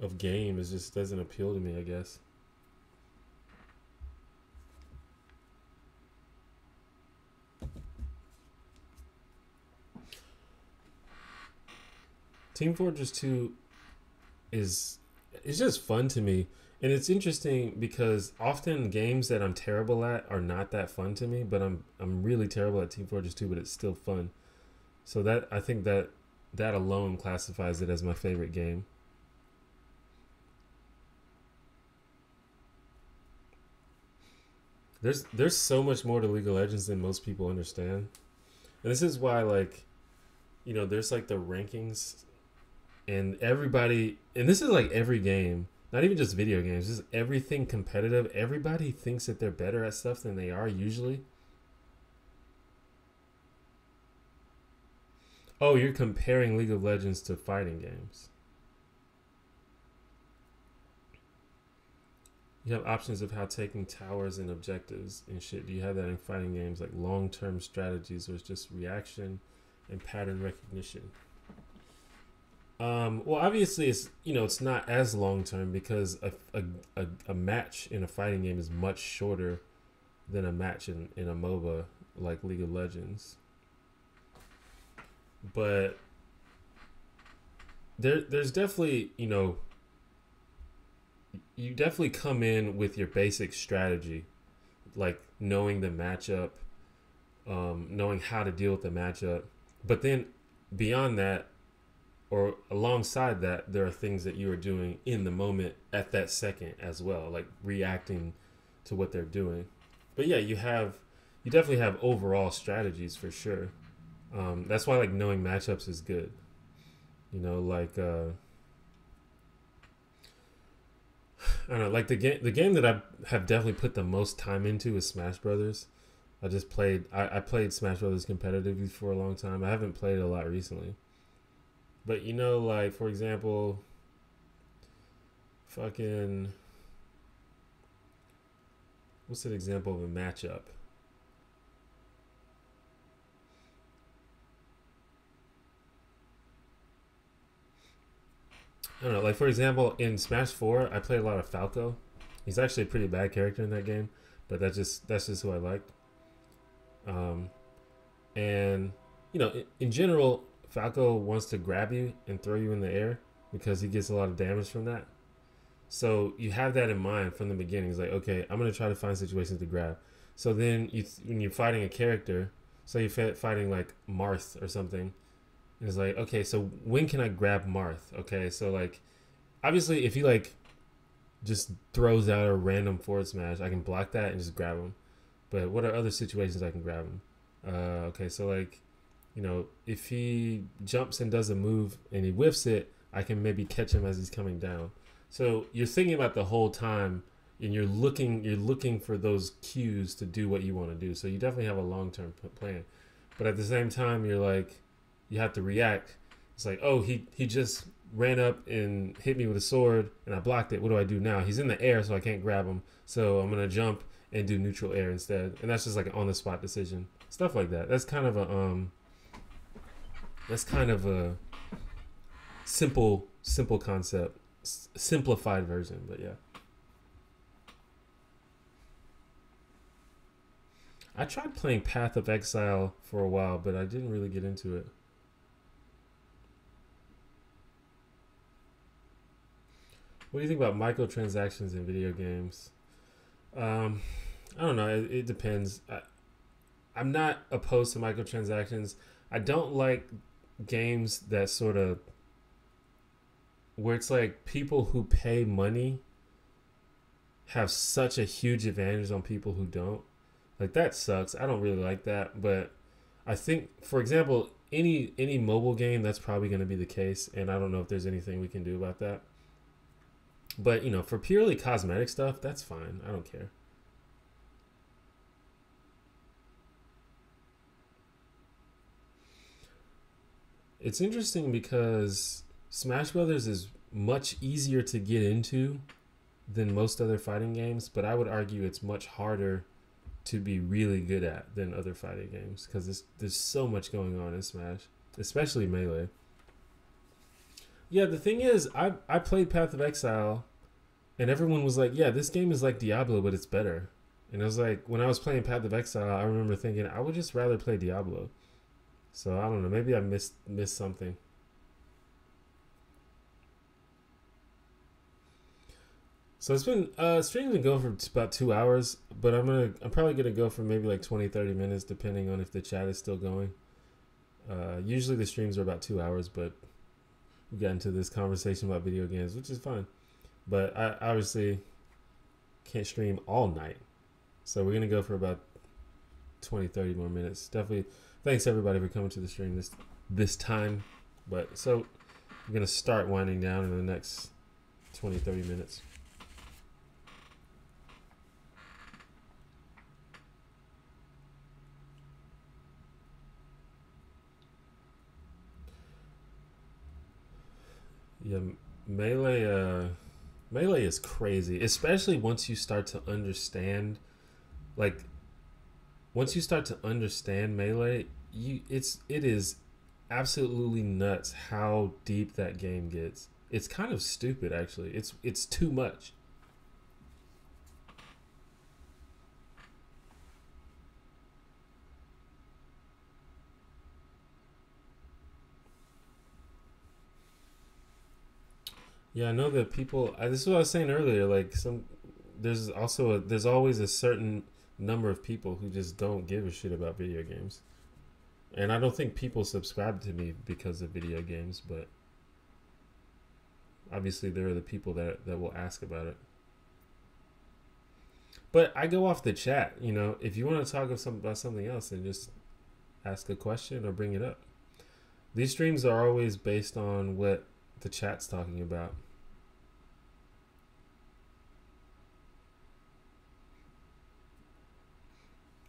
of game is just doesn't appeal to me, I guess. Team Fortress 2 is it's just fun to me. And it's interesting because often games that I'm terrible at are not that fun to me, but I'm really terrible at Team Fortress 2, but it's still fun. So that I think that alone classifies it as my favorite game. There's so much more to League of Legends than most people understand. And this is why like there's like the rankings and everybody and this is like every game, not even just video games, just everything competitive. Everybody thinks that they're better at stuff than they are usually. Oh, you're comparing League of Legends to fighting games. You have options of how taking towers and objectives and shit. Do you have that in fighting games, like long-term strategies, or it's just reaction and pattern recognition? Well, obviously, it's not as long-term because a match in a fighting game is much shorter than a match in a MOBA like League of Legends. But there's definitely, you definitely come in with your basic strategy, like knowing the matchup, knowing how to deal with the matchup. But then beyond that, or alongside that, there are things that you are doing in the moment at that second as well, like reacting to what they're doing. But yeah, you definitely have overall strategies for sure. That's why like knowing matchups is good. Like I don't know, like the game that I have definitely put the most time into is Smash Brothers. I played Smash Brothers competitively for a long time. I haven't played it a lot recently. But like for example, fucking what's an example of a matchup? I don't know, like for example, in Smash 4, I played a lot of Falco. He's actually a pretty bad character in that game, but that's just who I liked. Um, and in general, Falco wants to grab you and throw you in the air because he gets a lot of damage from that. So you have that in mind from the beginning. It's like, okay, I'm gonna try to find situations to grab. So then when you're fighting a character, so you're fighting like Marth or something, and it's like, okay, so when can I grab Marth? Okay, so like, obviously, if he like just throws out a random forward smash, I can block that and just grab him. But what are other situations I can grab him? Okay, so like, if he jumps and does a move and he whiffs it, I can maybe catch him as he's coming down. So you're thinking about the whole time, and you're looking for those cues to do what you want to do. So you definitely have a long-term plan. But at the same time, you're like, you have to react. It's like, oh, he just ran up and hit me with a sword, and I blocked it. What do I do now? He's in the air, so I can't grab him. So I'm gonna jump and do neutral air instead. And that's just like an on-the-spot decision. Stuff like that. That's kind of a simple concept, simplified version. But yeah, I tried playing Path of Exile for a while, but I didn't really get into it. What do you think about microtransactions in video games? I don't know. It depends. I'm not opposed to microtransactions. I don't like games that sort of where it's like people who pay money have such a huge advantage on people who don't. Like that sucks. I don't really like that, but I think, for example, any mobile game, that's probably going to be the case, and I don't know if there's anything we can do about that. But for purely cosmetic stuff, that's fine. I don't care. It's interesting because Smash Brothers is much easier to get into than most other fighting games, but I would argue it's much harder to be really good at than other fighting games because there's so much going on in Smash, especially Melee. Yeah, the thing is, I played Path of Exile, and everyone was like, "Yeah, this game is like Diablo, but it's better." And I was like, when I was playing Path of Exile, I remember thinking I would just rather play Diablo. So I don't know, maybe I missed something. So it's been stream's been going for about 2 hours, but I'm probably gonna go for maybe like 20-30 minutes depending on if the chat is still going. Usually the streams are about 2 hours, but we got into this conversation about video games, which is fine. But I obviously can't stream all night, so we're gonna go for about 20-30 more minutes. Definitely, thanks everybody for coming to the stream this time. But so we're gonna start winding down in the next 20-30 minutes. Yeah, melee. Melee is crazy, especially once you start to understand. Like, once you start to understand melee, it is absolutely nuts how deep that game gets. It's kind of stupid, actually. It's too much. Yeah, I know that people. This is what I was saying earlier. Like there's always a certain number of people who just don't give a shit about video games, and I don't think people subscribe to me because of video games. But obviously, there are the people that will ask about it. But I go off the chat. You know, if you want to talk about something else, then just ask a question or bring it up. These streams are always based on what the chat's talking about.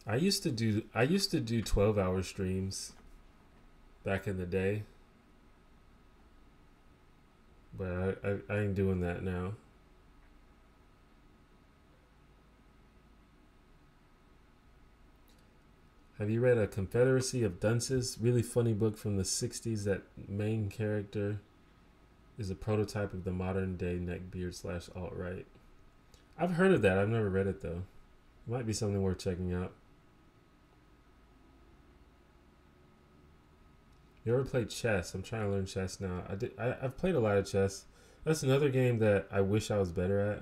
I used to do 12-hour streams back in the day, but I ain't doing that now. Have you read A Confederacy of Dunces? Really funny book from the 60s. That main character is a prototype of the modern day neckbeard / alt-right. I've heard of that. I've never read it though. It might be something worth checking out. You ever played chess? I'm trying to learn chess now. I've played a lot of chess. That's another game that I wish I was better at,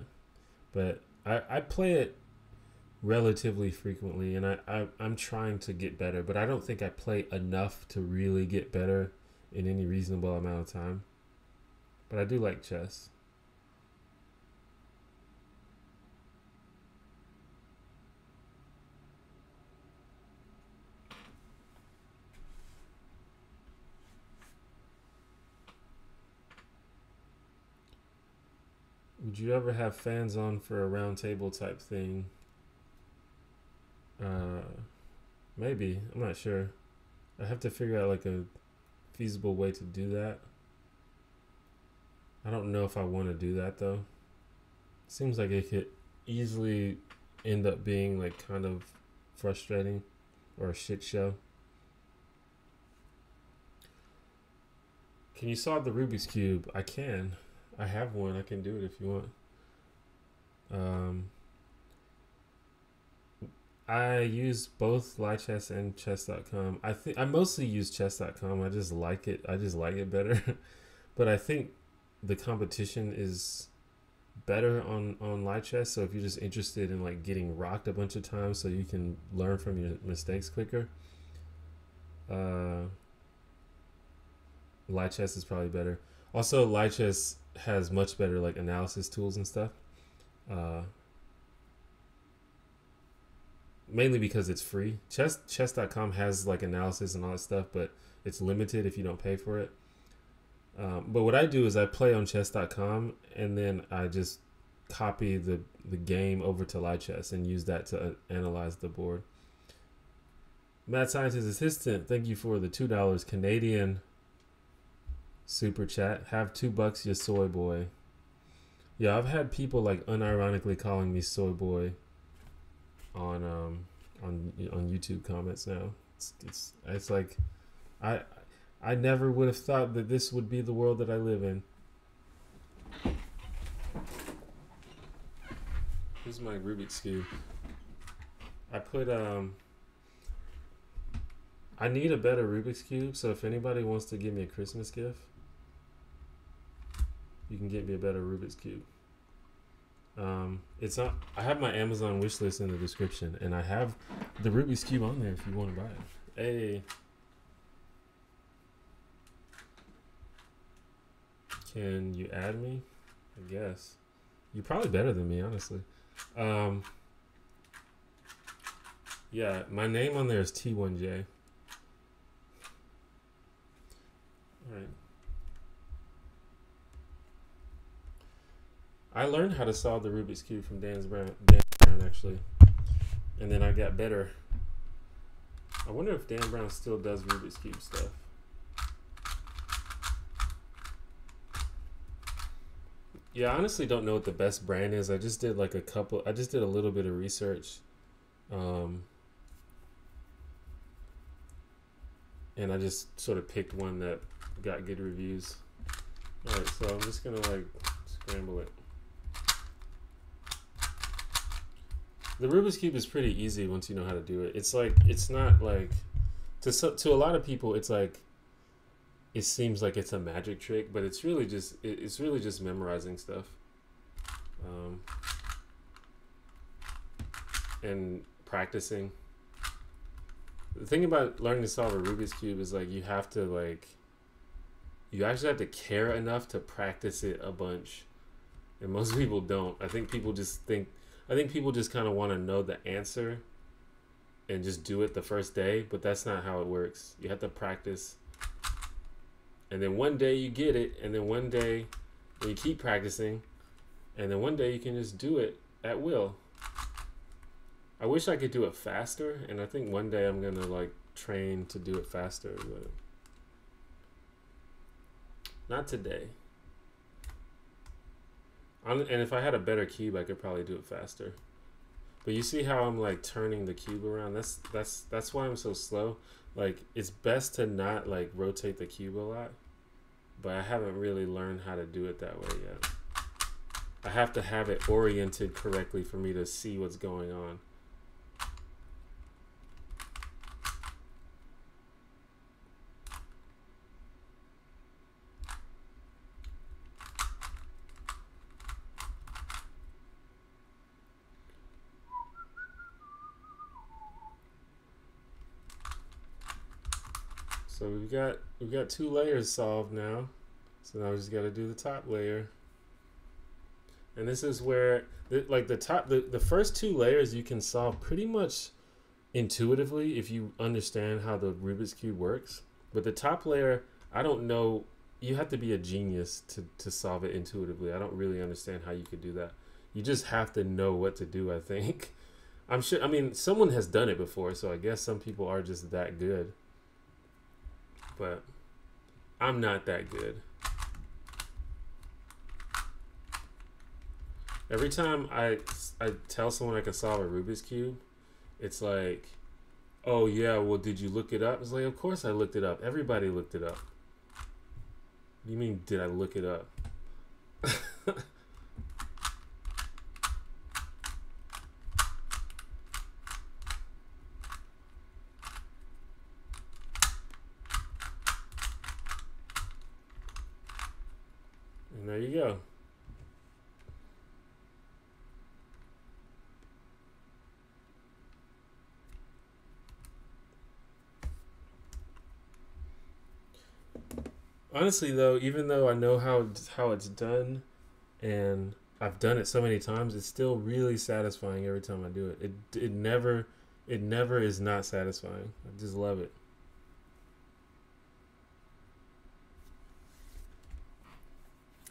but I play it relatively frequently, and I'm trying to get better, but I don't think I play enough to really get better in any reasonable amount of time. But I do like chess. Would you ever have fans on for a round table type thing? Maybe. I'm not sure. I have to figure out like a feasible way to do that. I don't know if I want to do that though. Seems like it could easily end up being like kind of frustrating or a shit show. Can you solve the Rubik's Cube? I can. I have one. I can do it if you want. I use both Lichess and chess.com. I mostly use chess.com. I just like it. I just like it better. But I think the competition is better on Lichess. So if you're just interested in like getting rocked a bunch of times so you can learn from your mistakes quicker, Lichess is probably better. Also, Lichess has much better like analysis tools and stuff. Mainly because it's free. Chess.com has like analysis and all that stuff, but it's limited if you don't pay for it. But what I do is I play on chess.com and then I just copy the game over to Lichess and use that to analyze the board. Mad Scientist Assistant, thank you for the $2 Canadian super chat. Have $2, you soy boy. Yeah, I've had people like unironically calling me soy boy on YouTube comments now. It's like I never would have thought that this would be the world that I live in. Here's my Rubik's Cube. I put I need a better Rubik's Cube, so if anybody wants to give me a Christmas gift, you can get me a better Rubik's Cube. It's not. I have my Amazon wish list in the description, and I have the Rubik's Cube on there if you want to buy it. Hey, can you add me? I guess you're probably better than me, honestly. Yeah, my name on there is T1J. All right. I learned how to solve the Rubik's Cube from Dan Brown actually, and then I got better. I wonder if Dan Brown still does Rubik's Cube stuff. Yeah, I honestly don't know what the best brand is. I just did like a couple. I just did a little bit of research, um, and I just sort of picked one that got good reviews. All right, so I'm just gonna like scramble it. The Rubik's Cube is pretty easy once you know how to do it. It's like it's not like to a lot of people it's like it seems like it's a magic trick, but it's really just memorizing stuff, um, and practicing. The thing about learning to solve a Rubik's Cube is like you actually have to care enough to practice it a bunch, and most people don't. I think people just kind of want to know the answer and just do it the first day, but that's not how it works. You have to practice, and then one day you get it, and then one day you keep practicing, and then one day you can just do it at will. I wish I could do it faster, and I think one day I'm gonna like train to do it faster, but not today. And if I had a better cube, I could probably do it faster. But you see how I'm like turning the cube around? That's why I'm so slow. Like it's best to not like rotate the cube a lot, but I haven't really learned how to do it that way yet. I have to have it oriented correctly for me to see what's going on. So we've got 2 layers solved now. So now we just got to do the top layer. And this is where the first 2 layers you can solve pretty much intuitively if you understand how the Rubik's Cube works. But the top layer, I don't know, you have to be a genius to solve it intuitively. I don't really understand how you could do that. You just have to know what to do, I think. I'm sure, I mean, someone has done it before, so I guess some people are just that good. But I'm not that good. Every time I tell someone I can solve a Rubik's Cube, it's like, oh yeah, well did you look it up? It's like, of course I looked it up. Everybody looked it up. You mean did I look it up? And there you go. Honestly though, even though I know how it's done and I've done it so many times, it's still really satisfying every time I do it. It never is not satisfying. I just love it.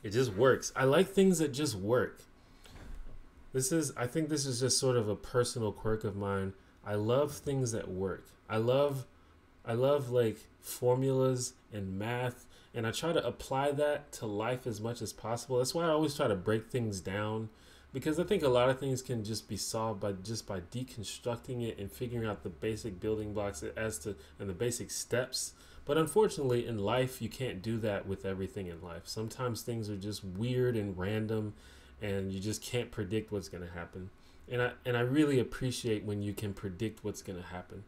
It just works. I like things that just work. I think this is just sort of a personal quirk of mine. I love things that work. I love like formulas and math, and I try to apply that to life as much as possible. That's why I always try to break things down, because I think a lot of things can just be solved by deconstructing it and figuring out the basic building blocks and the basic steps. But unfortunately, in life, you can't do that with everything in life. Sometimes things are just weird and random, and you just can't predict what's going to happen. And I really appreciate when you can predict what's going to happen.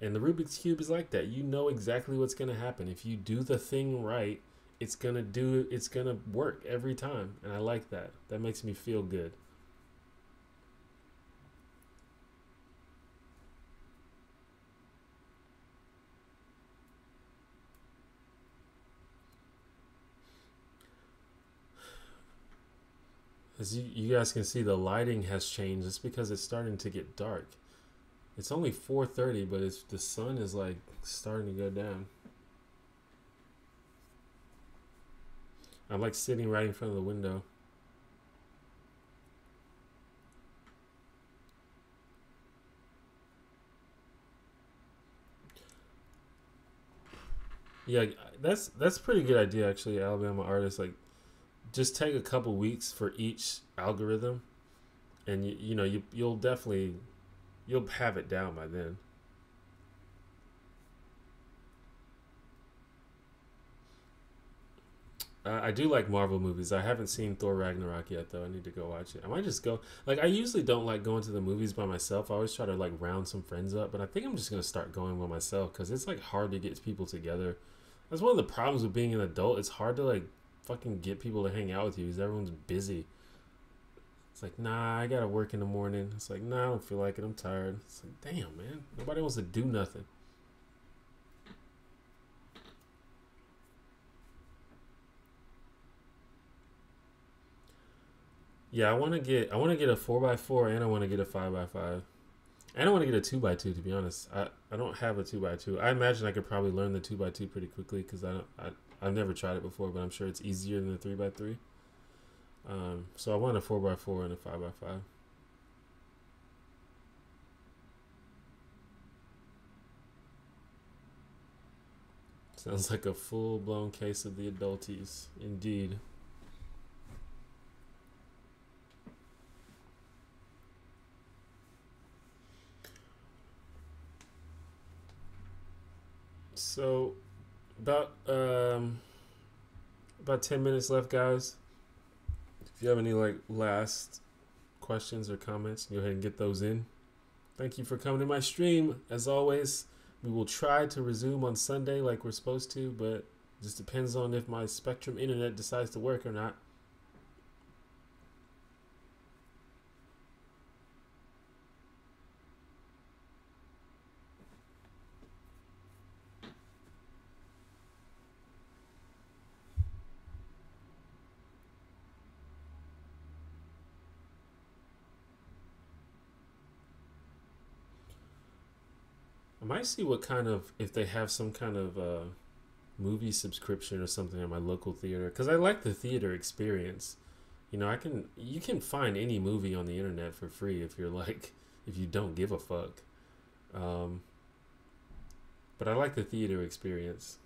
And the Rubik's Cube is like that. You know exactly what's going to happen. If you do the thing right, it's going to work every time. And I like that. That makes me feel good. As you guys can see, the lighting has changed. It's because it's starting to get dark. It's only 4:30, but the sun is like starting to go down. I'm like sitting right in front of the window. Yeah, that's a pretty good idea actually, Alabama artists. Like just take a couple weeks for each algorithm, and you'll definitely you'll have it down by then. I do like Marvel movies. I haven't seen Thor Ragnarok yet, though. I need to go watch it. I might just go. Like, I usually don't like going to the movies by myself. I always try to, like, round some friends up. But I think I'm just going to start going by myself because it's, like, hard to get people together. That's one of the problems with being an adult. It's hard to, like, fucking get people to hang out with you because everyone's busy. It's like, nah, I got to work in the morning. It's like, nah, I don't feel like it. I'm tired. It's like, damn, man. Nobody wants to do nothing. Yeah, I want to get a 4x4 and I want to get a 5x5. And I want to get a 2x2 to be honest. I don't have a 2x2. I imagine I could probably learn the 2x2 pretty quickly cuz I've never tried it before, but I'm sure it's easier than the 3x3. So I want a 4x4 and a 5x5. Sounds like a full-blown case of the adulties indeed. So about 10 minutes left, guys. If you have any like last questions or comments, go ahead and get those in. Thank you for coming to my stream. As always, we will try to resume on Sunday like we're supposed to, but it just depends on if my Spectrum internet decides to work or not. I might see what kind of, if they have some kind of movie subscription or something at my local theater, because I like the theater experience. You can find any movie on the internet for free if you're like, if you don't give a fuck. Um, but I like the theater experience.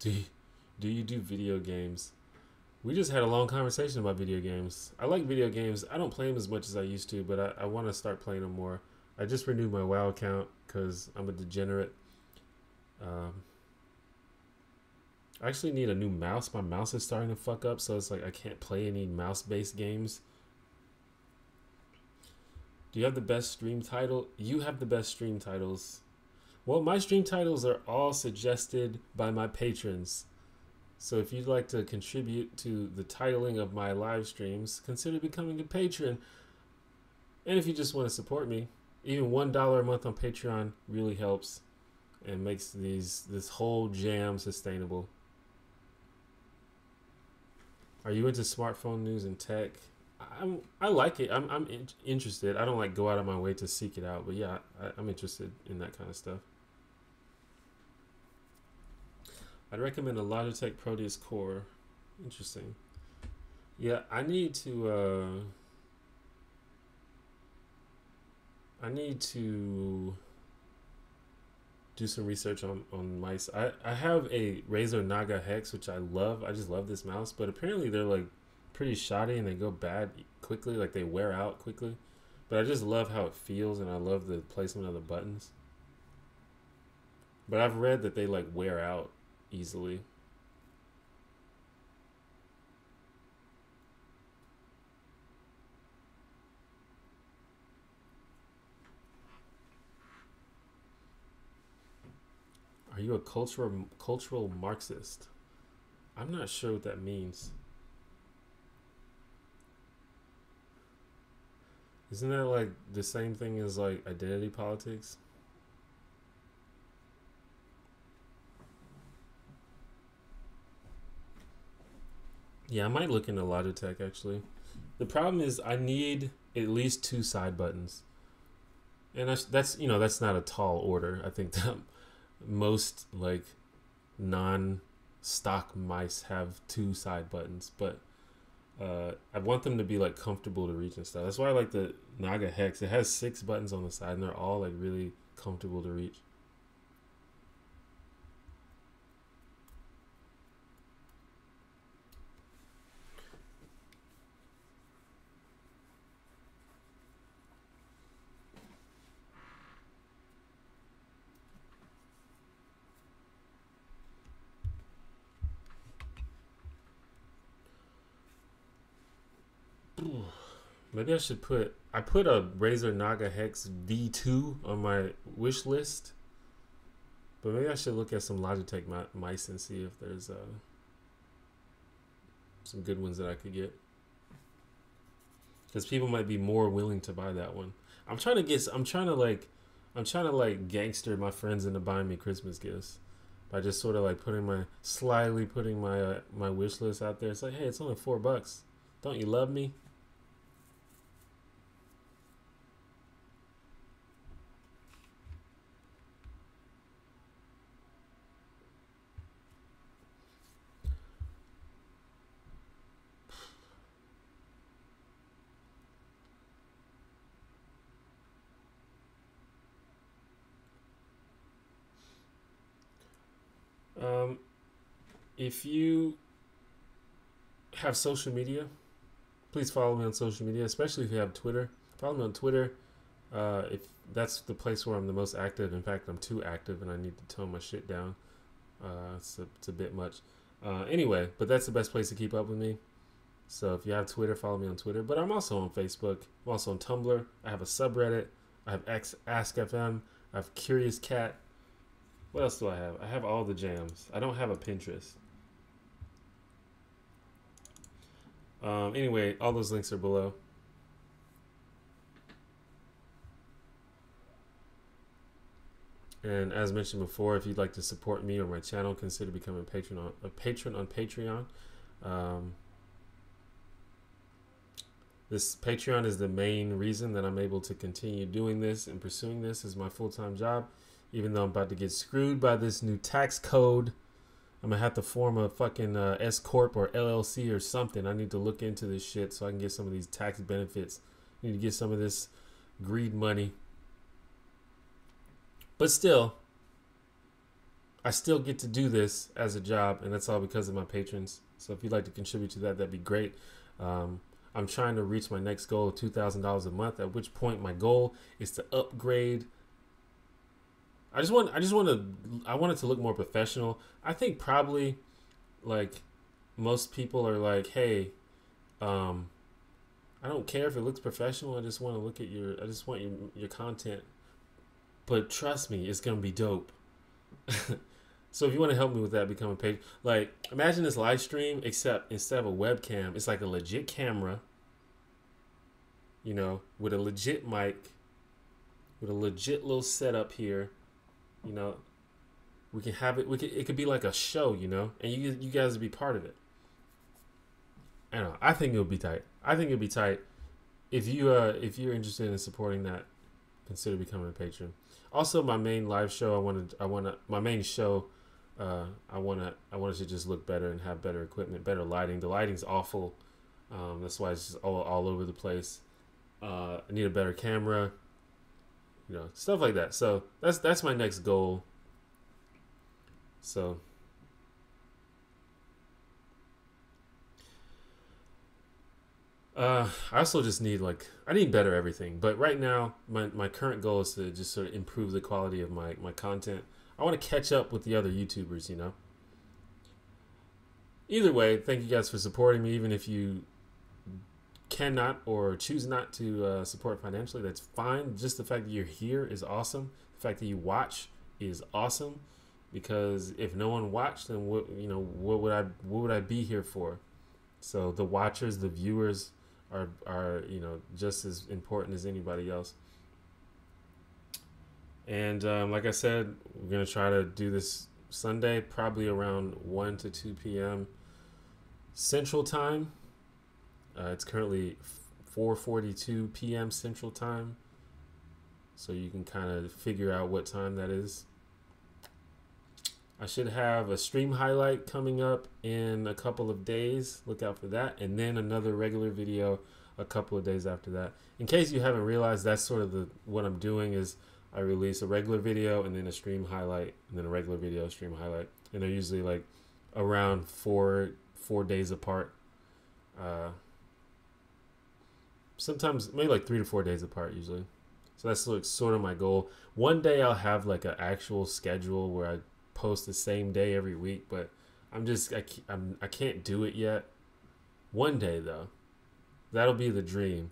Do you, do you do video games? We just had a long conversation about video games. I like video games. I don't play them as much as I used to, but I want to start playing them more. I just renewed my WoW account because I'm a degenerate. Um, I actually need a new mouse. My mouse is starting to fuck up, so it's like I can't play any mouse-based games. Do you have the best stream title? You have the best stream titles. Well, my stream titles are all suggested by my patrons. So if you'd like to contribute to the titling of my live streams, consider becoming a patron. And if you just want to support me, even $1 a month on Patreon really helps and makes this whole jam sustainable. Are you into smartphone news and tech? I like it. I'm interested. I don't like go out of my way to seek it out, but yeah, I'm interested in that kind of stuff. I'd recommend a Logitech Proteus Core. Interesting. Yeah, I need to do some research on mice. I have a Razer Naga Hex, which I love. I just love this mouse, but apparently they're like pretty shoddy and they go bad quickly, like they wear out quickly. But I just love how it feels and I love the placement of the buttons. But I've read that they like wear out easily. Are you a cultural Marxist? I'm not sure what that means. Isn't that like the same thing as like identity politics? Yeah, I might look into Logitech actually. The problem is I need at least 2 side buttons. And that's not a tall order. I think that most like non-stock mice have 2 side buttons, but I want them to be like comfortable to reach and stuff. That's why I like the Naga Hex. It has 6 buttons on the side, and they're all like really comfortable to reach. Maybe I should put. I put a Razer Naga Hex V2 on my wish list, but maybe I should look at some Logitech mice and see if there's some good ones that I could get, because people might be more willing to buy that one. I'm trying to like gangster my friends into buying me Christmas gifts by just sort of like slyly putting my wish list out there. It's like, hey, it's only $4. Don't you love me? If you have social media, please follow me on social media, especially if you have Twitter. Follow me on Twitter. If that's the place where I'm the most active. In fact, I'm too active and I need to tone my shit down. It's a bit much. Anyway, but that's the best place to keep up with me. So if you have Twitter, follow me on Twitter. But I'm also on Facebook. I'm also on Tumblr. I have a subreddit. I have AskFM. I have Curious Cat. What else do I have? I have all the jams. I don't have a Pinterest. Anyway, all those links are below. And as mentioned before, if you'd like to support me or my channel, consider becoming a patron on Patreon. This Patreon is the main reason that I'm able to continue doing this and pursuing this as my full-time job. Even though I'm about to get screwed by this new tax code, I'm gonna have to form a fucking S Corp or LLC or something. I need to look into this shit so I can get some of these tax benefits. I need to get some of this greed money. But still, I still get to do this as a job, and that's all because of my patrons. So if you'd like to contribute to that, that'd be great. I'm trying to reach my next goal of $2,000 a month, at which point my goal is to upgrade. I want it to look more professional. I think probably like most people are like, hey, I don't care if it looks professional. I just want to look at I just want your content. But trust me, it's going to be dope. So if you want to help me with that, become a patron. Like, imagine this live stream, except instead of a webcam, it's like a legit camera, you know, with a legit mic, with a legit little setup here. You know, we can have it. It could be like a show, you know, and you guys would be part of it. I don't know. I think it would be tight. If you're interested in supporting that, consider becoming a patron. Also, my main live show, I want it to just look better and have better equipment, better lighting. The lighting's awful. That's why it's just all over the place. I need a better camera. You know, stuff like that. So that's my next goal. So I also just need I need better everything. But right now, my current goal is to just sort of improve the quality of my content. I want to catch up with the other YouTubers, you know. Either way, thank you guys for supporting me, even if you cannot or choose not to support financially. That's fine. Just the fact that you're here is awesome. The fact that you watch is awesome, because if no one watched, then what would I be here for? So the watchers, the viewers are just as important as anybody else. And like I said, we're gonna try to do this Sunday, probably around 1 to 2 p.m. Central Time. It's currently 4:42 p.m. Central Time, so you can kind of figure out what time that is. I should have a stream highlight coming up in a couple of days. Look out for that. And then another regular video a couple of days after that. In case you haven't realized, that's sort of what I'm doing is I release a regular video and then a stream highlight and then a regular video, stream highlight. And they're usually like around four days apart. Sometimes maybe like 3 to 4 days apart usually. So that's like sort of my goal. One day I'll have like an actual schedule where I post the same day every week, but I can't do it yet. One day though, That'll be the dream.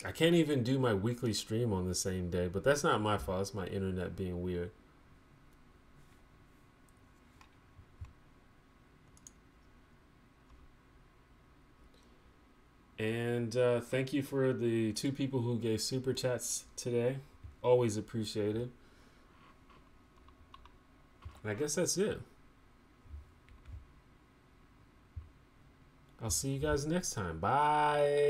I can't even do my weekly stream on the same day, but that's not my fault. It's my internet being weird. And thank you for the 2 people who gave super chats today. Always appreciated. And I guess that's it. I'll see you guys next time. Bye.